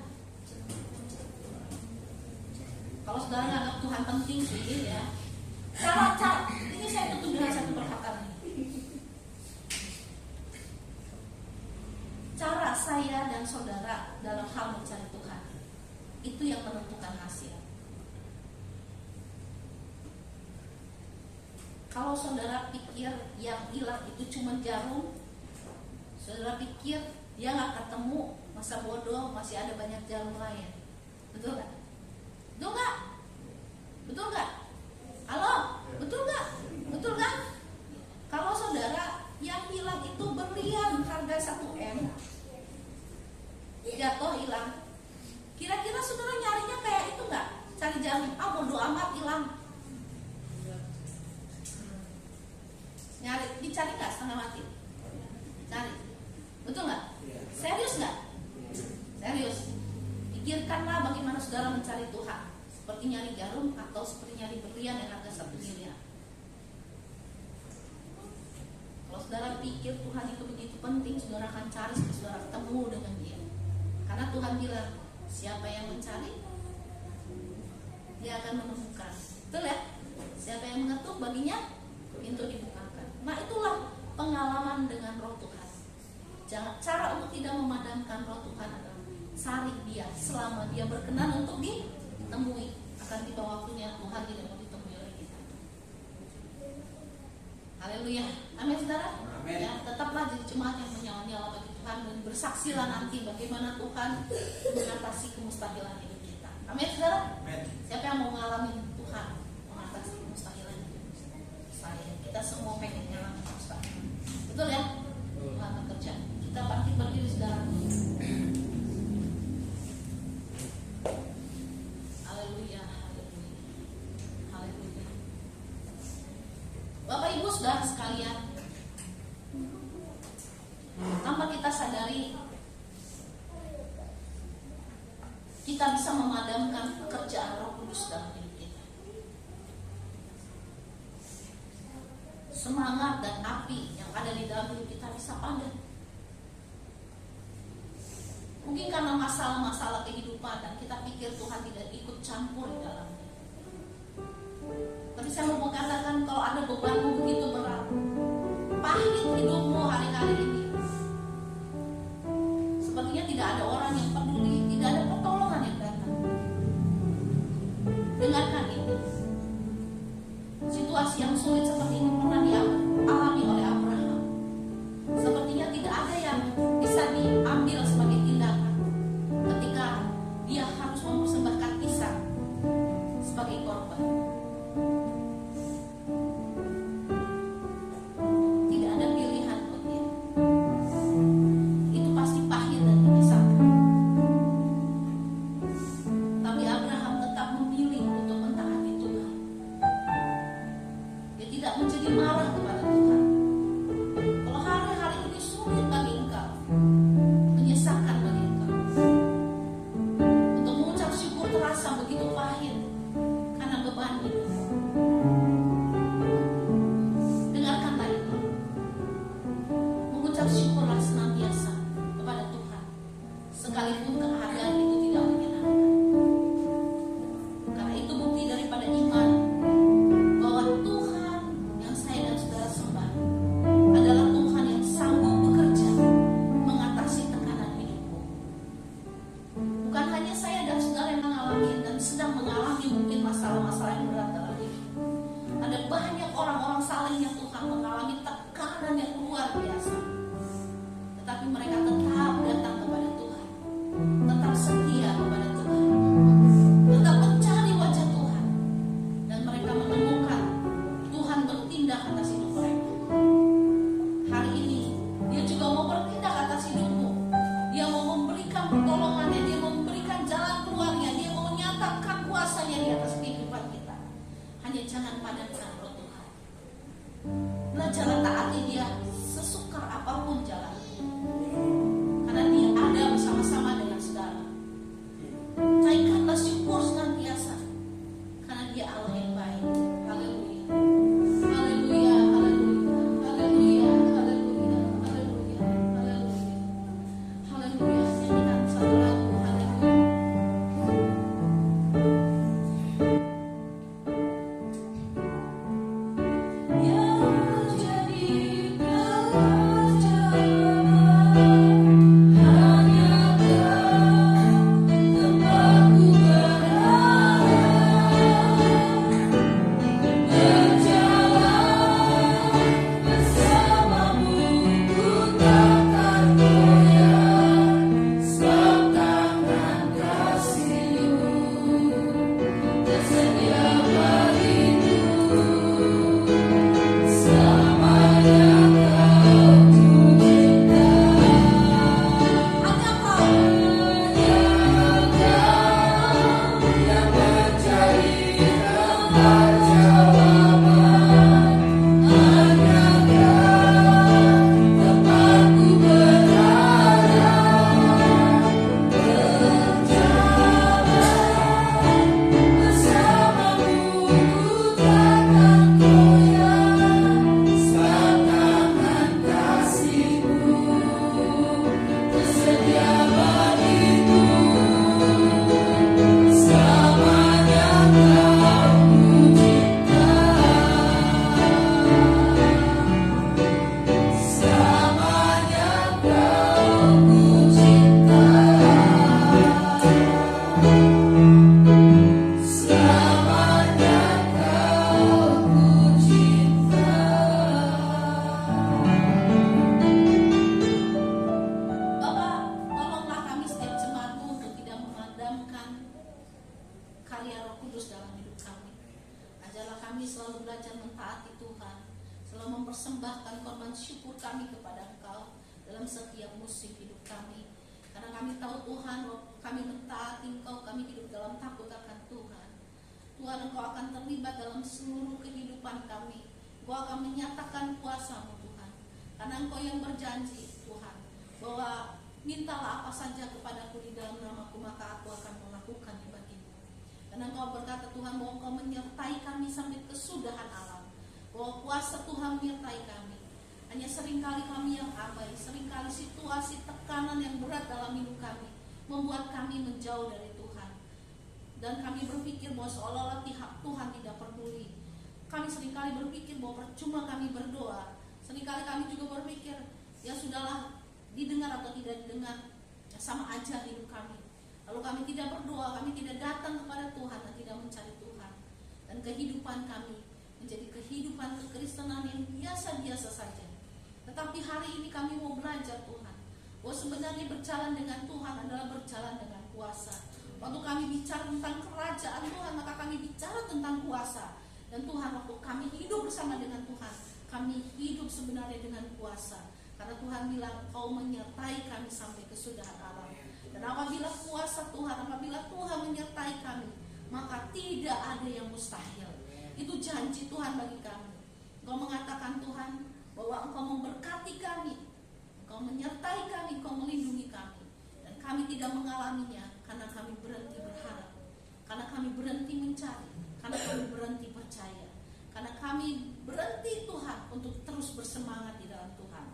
Kalau saudara nganggap Tuhan penting sih ya, cara ini saya tutup dengan satu perkataan ini. Cara saya dan saudara dalam hal mencari Tuhan itu yang menentukan hasil. Kalau saudara pikir yang hilang itu cuma jarum, saudara pikir dia nggak ketemu, masa bodoh, masih ada banyak jarum lain. Betul nggak? Betul nggak? Betul nggak? Halo? Betul nggak? Betul kan? Kalau saudara yang hilang itu berlian harga 1 M, jatuh hilang, kira-kira saudara nyarinya kayak itu nggak? Cari jarum, bodo amat hilang. Nyari, dicari nggak setengah mati? Cari, betul nggak? Serius nggak? Serius. Pikirkanlah bagaimana saudara mencari Tuhan, seperti nyari jarum atau seperti nyari berlian yang harga 1 miliar. Kalau saudara pikir Tuhan itu begitu penting, saudara akan cari sampai saudara ketemu dengan Dia. Karena Tuhan bilang, siapa yang mencari, dia akan menemukan. Betul ya? Siapa yang mengetuk, baginya pintu dibukakan. Nah itulah pengalaman dengan Roh Tuhan. Cara untuk tidak memadamkan Roh Tuhan adalah cari Dia selama Dia berkenan untuk ditemui. Akan tiba waktunya Tuhan tidak mau ditemui oleh kita. Haleluya. Amin saudara. Amin. Ya, tetaplah jadi jemaat yang menyala-nyala bagi Tuhan dan bersaksilah nanti bagaimana Tuhan mengatasi kemustahilan hidup kita. Amin saudara. Amin. Siapa yang mau ngalamin Tuhan mengatasi kemustahilan hidup saya? Kita semua pengen ngalamin kemustahilan. Betul ya? Tuhan bekerja. Kita bangkit berdiri saudara. Haleluya, haleluya, haleluya. Bapak Ibu saudara sekalian, tanpa kita sadari, kita bisa memadamkan pekerjaan Roh Kudus dalam hidup kita. Semangat dan api yang ada di dalam hidup kita bisa padam. Mungkin karena masalah-masalah kehidupan dan kita pikir Tuhan tidak ikut campur di dalamnya. Tapi saya mau katakan, kalau ada bebanmu begitu berat, pahit hidupmu hari-hari ini, sepertinya tidak ada orang yang peduli, tidak ada pertolongan yang datang. Dengarkan ini. Situasi yang sulit seperti ini pernah dialami oleh Abraham. Sepertinya tidak ada yang bisa diambil sebagai tindakan ketika dia harus mempersembahkan Ishak sebagai korban. Tidak ada pilihan buat dia. Itu pasti pahit dan menyesatkan. Tapi Abraham tetap memilih untuk mentaati Tuhan. Dia tidak menjadi marah kepada Tuhan. Kalau hari-hari ini sulit bagi engkau, menyesakan bagi engkau, untuk mengucap syukur terasa begitu pahit karena beban hidup, dengarkanlah itu. Mengucap syukurlah senantiasa kepada Tuhan, sekalipun keadaan itu tidak menyenangkan. Karena itu bukti daripada iman bahwa Tuhan yang saya dan saudara sembah adalah Tuhan yang sanggup bekerja mengatasi tekanan hidupmu. Bukan hanya saya dan saudara yang mengalami dan sedang mengalami mungkin masalah-masalah yang berat dalam hidup. Ada banyak orang-orang salehnya Tuhan mengalami tekanan yang luar biasa. Tetapi mereka pertolongannya, dia memberikan jalan keluarnya, dia mau menyatakan kuasanya di atas kehidupan kita. Hanya jangan padamkan roh Tuhan. Belajarlah taati dia sesukar apapun jalan, karena dia ada bersama-sama dengan saudara. Naikkanlah syukur senantiasa, karena dia Allah yang baik. Haleluya, haleluya, haleluya, haleluya, haleluya, haleluya, haleluya. Nyanyikan satu lagu, haleluya. Yang jadi mempersembahkan korban syukur kami kepada Engkau dalam setiap musim hidup kami. Karena kami tahu Tuhan, kami mentaati Engkau, kami hidup dalam takut akan Tuhan. Tuhan, Engkau akan terlibat dalam seluruh kehidupan kami. Engkau akan menyatakan kuasa-Mu Tuhan. Karena Engkau yang berjanji Tuhan, bahwa mintalah apa saja kepadaku di dalam nama-Ku, maka Aku akan melakukan bagimu. Dan Engkau berkata Tuhan, bahwa Engkau menyertai kami sampai kesudahan alam, bahwa kuasa Tuhan menyertai kami. Hanya seringkali kami yang abai, seringkali situasi tekanan yang berat dalam hidup kami membuat kami menjauh dari Tuhan. Dan kami berpikir bahwa seolah-olah pihak Tuhan tidak peduli. Kami seringkali berpikir bahwa percuma kami berdoa. Seringkali kami juga berpikir, ya sudahlah, didengar atau tidak didengar, ya sama aja hidup kami. Lalu kami tidak berdoa, kami tidak datang kepada Tuhan dan tidak mencari Tuhan. Dan kehidupan kami menjadi kehidupan kekristenan yang biasa-biasa saja. Tetapi hari ini kami mau belajar Tuhan, bahwa sebenarnya berjalan dengan Tuhan adalah berjalan dengan kuasa. Waktu kami bicara tentang kerajaan Tuhan, maka kami bicara tentang kuasa. Dan Tuhan, waktu kami hidup bersama dengan Tuhan, kami hidup sebenarnya dengan kuasa. Karena Tuhan bilang, Kau menyertai kami sampai kesudahan alam. Dan apabila kuasa Tuhan, apabila Tuhan menyertai kami, maka tidak ada yang mustahil. Itu janji Tuhan bagi kami. Engkau mengatakan Tuhan, bahwa Engkau memberkati kami, Engkau menyertai kami, Engkau melindungi kami. Dan kami tidak mengalaminya karena kami berhenti berharap, karena kami berhenti mencari, karena kami berhenti percaya, karena kami berhenti Tuhan untuk terus bersemangat di dalam Tuhan.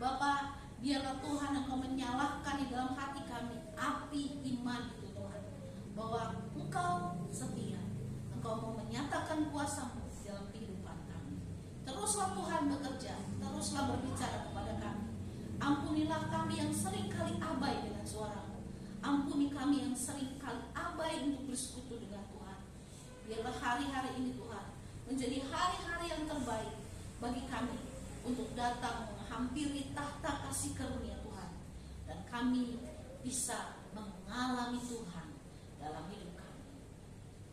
Bapa, biarlah Tuhan Engkau menyalakan di dalam hati kami api iman itu Tuhan, bahwa Engkau setia, Engkau mau menyatakan kuasa-Mu dalam kehidupan kami. Teruslah Tuhan bekerja, teruslah berbicara kepada kami. Ampunilah kami yang seringkali abai dengan suara-Mu. Ampuni kami yang seringkali abai untuk bersekutu dengan Tuhan. Biarlah hari-hari ini Tuhan menjadi hari-hari yang terbaik bagi kami untuk datang menghampiri tahta kasih karunia Tuhan. Dan kami bisa mengalami Tuhan dalam hidup kami.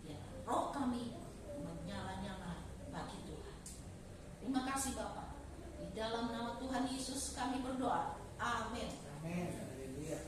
Ya, roh kami menyala-nyala bagi Tuhan. Terima kasih Bapa. Di dalam nama Tuhan Yesus kami berdoa. Amin. Amin. Haleluya.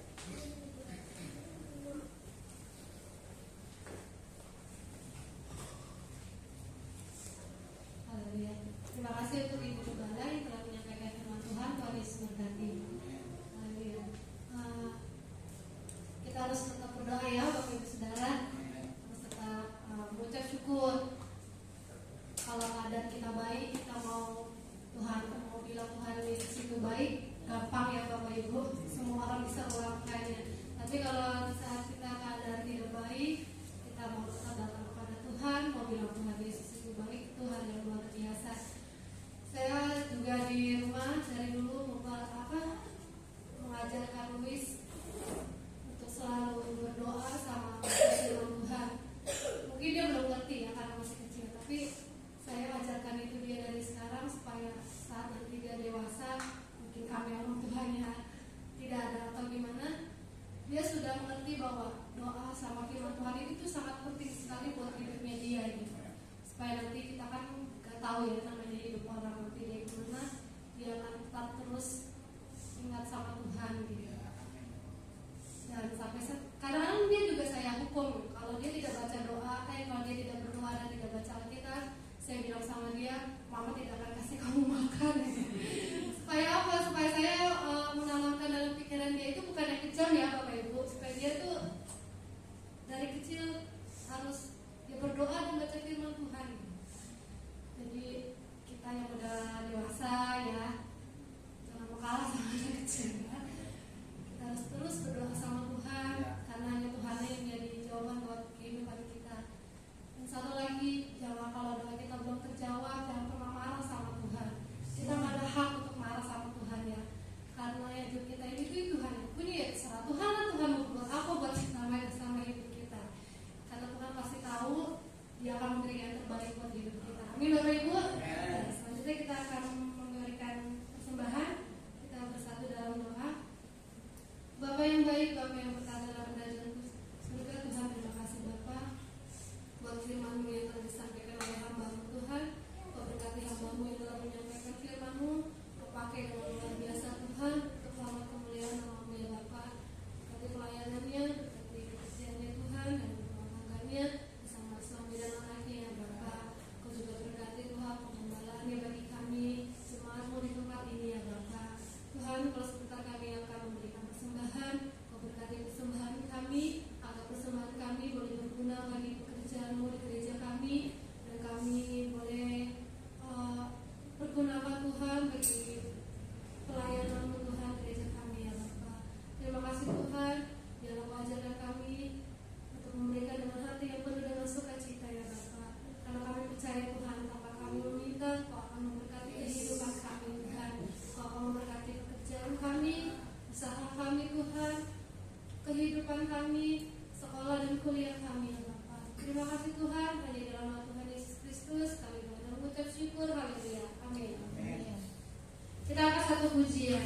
bisa melakukannya. Tapi kalau saat kita keadaan tidak baik, kita mau tetap datang kepada Tuhan, mau bilang Tuhan Yesus itu baik, itu hal yang luar biasa. Saya juga di rumah dari dulu mengajarkan Luis untuk selalu berdoa sama firman Tuhan. Mungkin dia belum ngerti ya karena masih kecil, tapi saya ajarkan itu dia dari sekarang supaya saat nanti dia dewasa, mungkin kami orang tuanya tidak ada atau gimana, dia sudah mengerti bahwa doa sama firman Tuhan itu sangat penting sekali buat hidupnya dia gitu. Supaya nanti kita kan gak tahu ya namanya hidup orang nanti dia gimana, dia akan tetap terus ingat sama Tuhan gitu. Dan sampai kadang-kadang dia juga saya hukum kalau dia tidak baca doa, kalau dia tidak berdoa dan tidak baca Alkitab, saya bilang sama dia, mama tidak akan kasih kamu makan. Supaya apa? Supaya saya menanamkan dalam pikiran dia itu bukan yang kejam ya Bapak Ibu, supaya dia tuh dari kecil harus dia berdoa dan baca firman Tuhan. Jadi kita yang udah dewasa ya, jangan mau kalah sama yang kecil ya. Kita harus terus berdoa sama Tuhan, karena hanya Tuhan yang menjadi jawaban buat kehidupan kita. Dan satu lagi, jangan kalau doa kita belum terjawab, jangan pernah marah sama Tuhan. Kita nggak ada hak untuk marah sama Tuhan ya, karena yang hidup kita ini itu Tuhan yang punya ya, serah Tuhan lah Tuhan mau buat apa buat sama hidup kita. Karena Tuhan pasti tahu Dia akan memberikan yang terbaik buat hidup kita. Amin Bapak Ibu. Dan selanjutnya kita akan memberikan persembahan. Kita bersatu dalam doa. Bapak yang baik, Bapak yang berkata dalam kerajaan surga, Tuhan terima kasih Bapak buat firman-Mu yang telah disampaikan oleh hamba-Mu Tuhan. Kau berkati hamba-Mu yang telah menyampaikan firman-Mu, Kau pakai dengan luar biasa Tuhan untuk selamat kemuliaan nama-Mu ya Bapak. Berkati pelayanannya, berkati pekerjaannya Tuhan dan rumah tangganya bersama suami dan anaknya ya Bapak. Kau juga berkati Tuhan penggembalaannya bagi kami, jemaat-Mu di tempat ini ya Bapak. Tuhan, kalau sebentar kami akan memberikan persembahan, Kau berkati persembahan kami, agar persembahan kami boleh berguna bagi pekerjaan-Mu di gereja kami, dan kami boleh berguna Tuhan bagi pelayanan-Mu Tuhan gereja kami ya Bapak. Terima kasih Tuhan, biarlah Kau ajarkan kami untuk memberikan dengan hati yang penuh dengan sukacita ya Bapak. Karena kami percaya Tuhan, tanpa kami meminta, Kau akan memberkati kehidupan kami Tuhan. Kau akan memberkati pekerjaan kami, usaha kami Tuhan, kehidupan kami, sekolah dan kuliah kami ya Bapak. Terima kasih Tuhan, hanya dalam nama Tuhan Yesus Kristus kami boleh mengucap syukur. Haleluya. Amin. Kita akan satu pujian.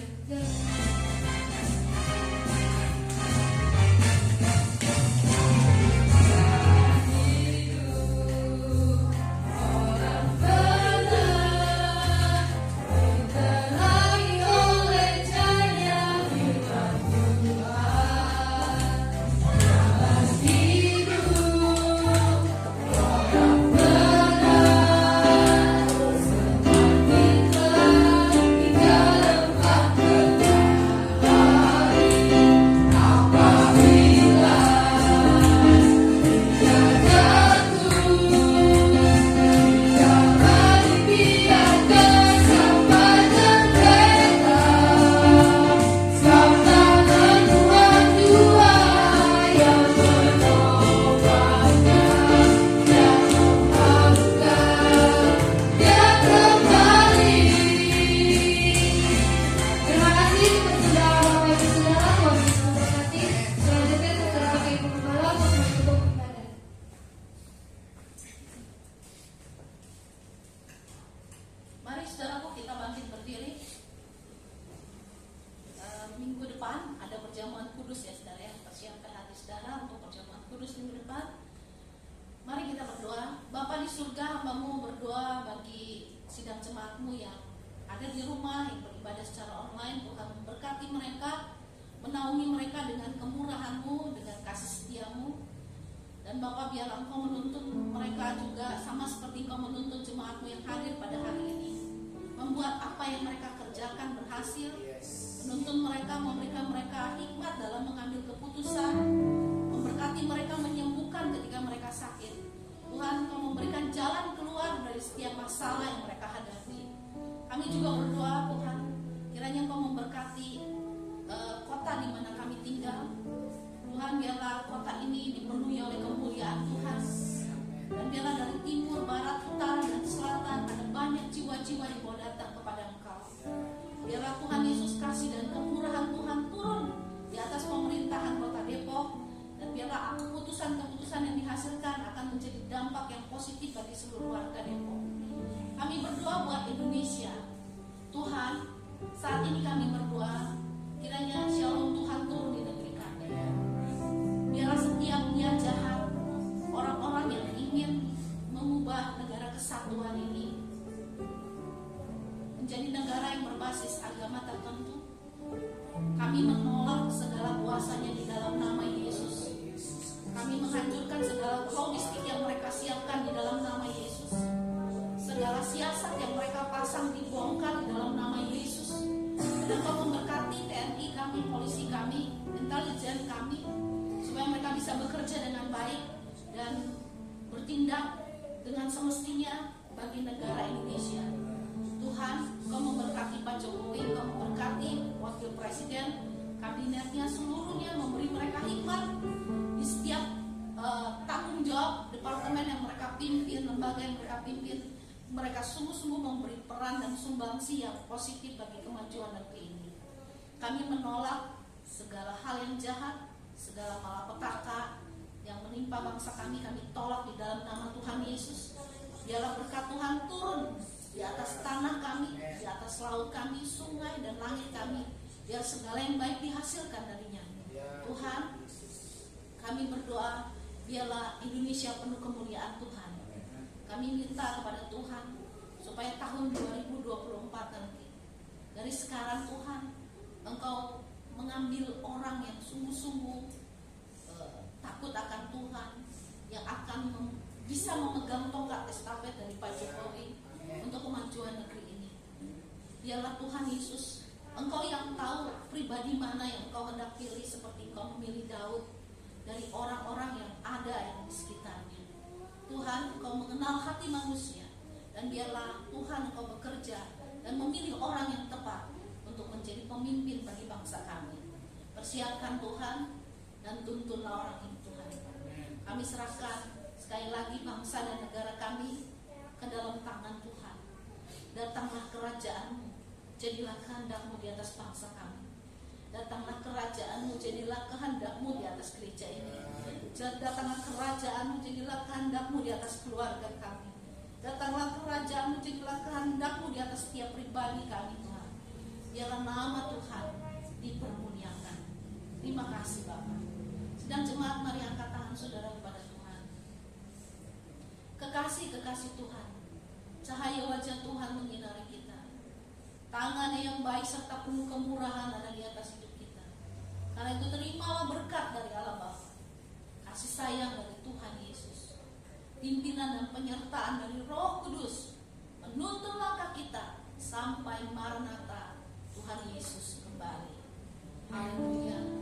Dan Bapa, biar Engkau menuntun mereka juga sama seperti Engkau menuntun jemaat-Mu yang hadir pada hari ini, membuat apa yang mereka kerjakan berhasil. Menuntun mereka, memberikan mereka hikmat dalam mengambil keputusan, memberkati mereka, menyembuhkan ketika mereka sakit. Tuhan, Engkau memberikan jalan keluar dari setiap masalah yang mereka hadapi. Kami juga berdoa Tuhan, kiranya Engkau memberkati kota di mana kami Tuhan, biarlah kota ini dipenuhi oleh kemuliaan Tuhan. Dan biarlah dari timur, barat, utara, dan selatan ada banyak jiwa-jiwa yang mau datang kepada Engkau. Biarlah Tuhan Yesus kasih dan kemurahan Tuhan turun di atas pemerintahan kota Depok. Dan biarlah keputusan-keputusan yang dihasilkan akan menjadi dampak yang positif bagi seluruh warga Depok. Kami berdoa buat Indonesia. Tuhan, saat ini kami berdoa, kiranya shalom Tuhan turun di negeri kami. Biarlah setiap niat jahat, orang-orang yang ingin mengubah negara kesatuan ini menjadi negara yang berbasis agama tertentu, kami menolak segala kuasanya di dalam nama Yesus. Kami menghancurkan segala logistik yang mereka siapkan di dalam nama Yesus. Segala siasat yang mereka pasang dibongkar di dalam nama Yesus. Dan Kau memberkati TNI kami, polisi kami, intelijen kami, supaya mereka bisa bekerja dengan baik dan bertindak dengan semestinya bagi negara Indonesia. Tuhan, Kau memberkati Pak Jokowi, Kau memberkati Wakil Presiden, kabinetnya seluruhnya, memberi mereka hikmat di setiap tanggung jawab departemen yang mereka pimpin, lembaga yang mereka pimpin. Mereka sungguh-sungguh memberi peran dan sumbangsi yang positif bagi kemajuan negeri ini. Kami menolak segala hal yang jahat, segala malapetaka yang menimpa bangsa kami tolak di dalam nama Tuhan Yesus. Biarlah berkat Tuhan turun di atas tanah kami, di atas laut kami, sungai dan langit kami. Biar segala yang baik dihasilkan darinya. Tuhan, kami berdoa, biarlah Indonesia penuh kemuliaan Tuhan. Kami minta kepada Tuhan supaya tahun 2024 nanti, dari sekarang Tuhan, Engkau mengambil orang yang sungguh-sungguh takut akan Tuhan, yang akan bisa memegang tongkat estafet dari Pak Jokowi untuk kemajuan negeri ini. Biarlah Tuhan Yesus, Engkau yang tahu pribadi mana yang Engkau hendak pilih, seperti Engkau memilih Daud dari orang-orang yang ada yang di sekitarnya. Tuhan, Engkau mengenal hati manusia, dan biarlah Tuhan Engkau bekerja dan memilih orang yang tepat untuk menjadi pemimpin bagi bangsa kami. Persiapkan Tuhan dan tuntunlah orang ini Tuhan. Kami serahkan sekali lagi bangsa dan negara kami ke dalam tangan Tuhan. Datanglah kerajaan-Mu, jadilah kehendak-Mu di atas bangsa kami. Datanglah kerajaan-Mu, jadilah kehendak-Mu di atas gereja ini. Datanglah kerajaan-Mu, jadilah kehendak-Mu di atas keluarga kami. Datanglah kerajaan-Mu, jadilah kehendak-Mu di atas setiap pribadi kami Tuhan. Biarlah nama Tuhan dipermuliakan. Terima kasih Bapak. Sedang jemaat, mari angkat tangan saudara kepada Tuhan. Kekasih-kekasih Tuhan, cahaya wajah Tuhan menyinari kita. Tangan-Nya yang baik serta penuh kemurahan ada di atas hidup kita. Karena itu terimalah berkat dari Allah Bapa, kasih sayang dari Tuhan Yesus, pimpinan dan penyertaan dari Roh Kudus, menuntun langkah kita sampai Maranatha Tuhan Yesus kembali. Haleluya.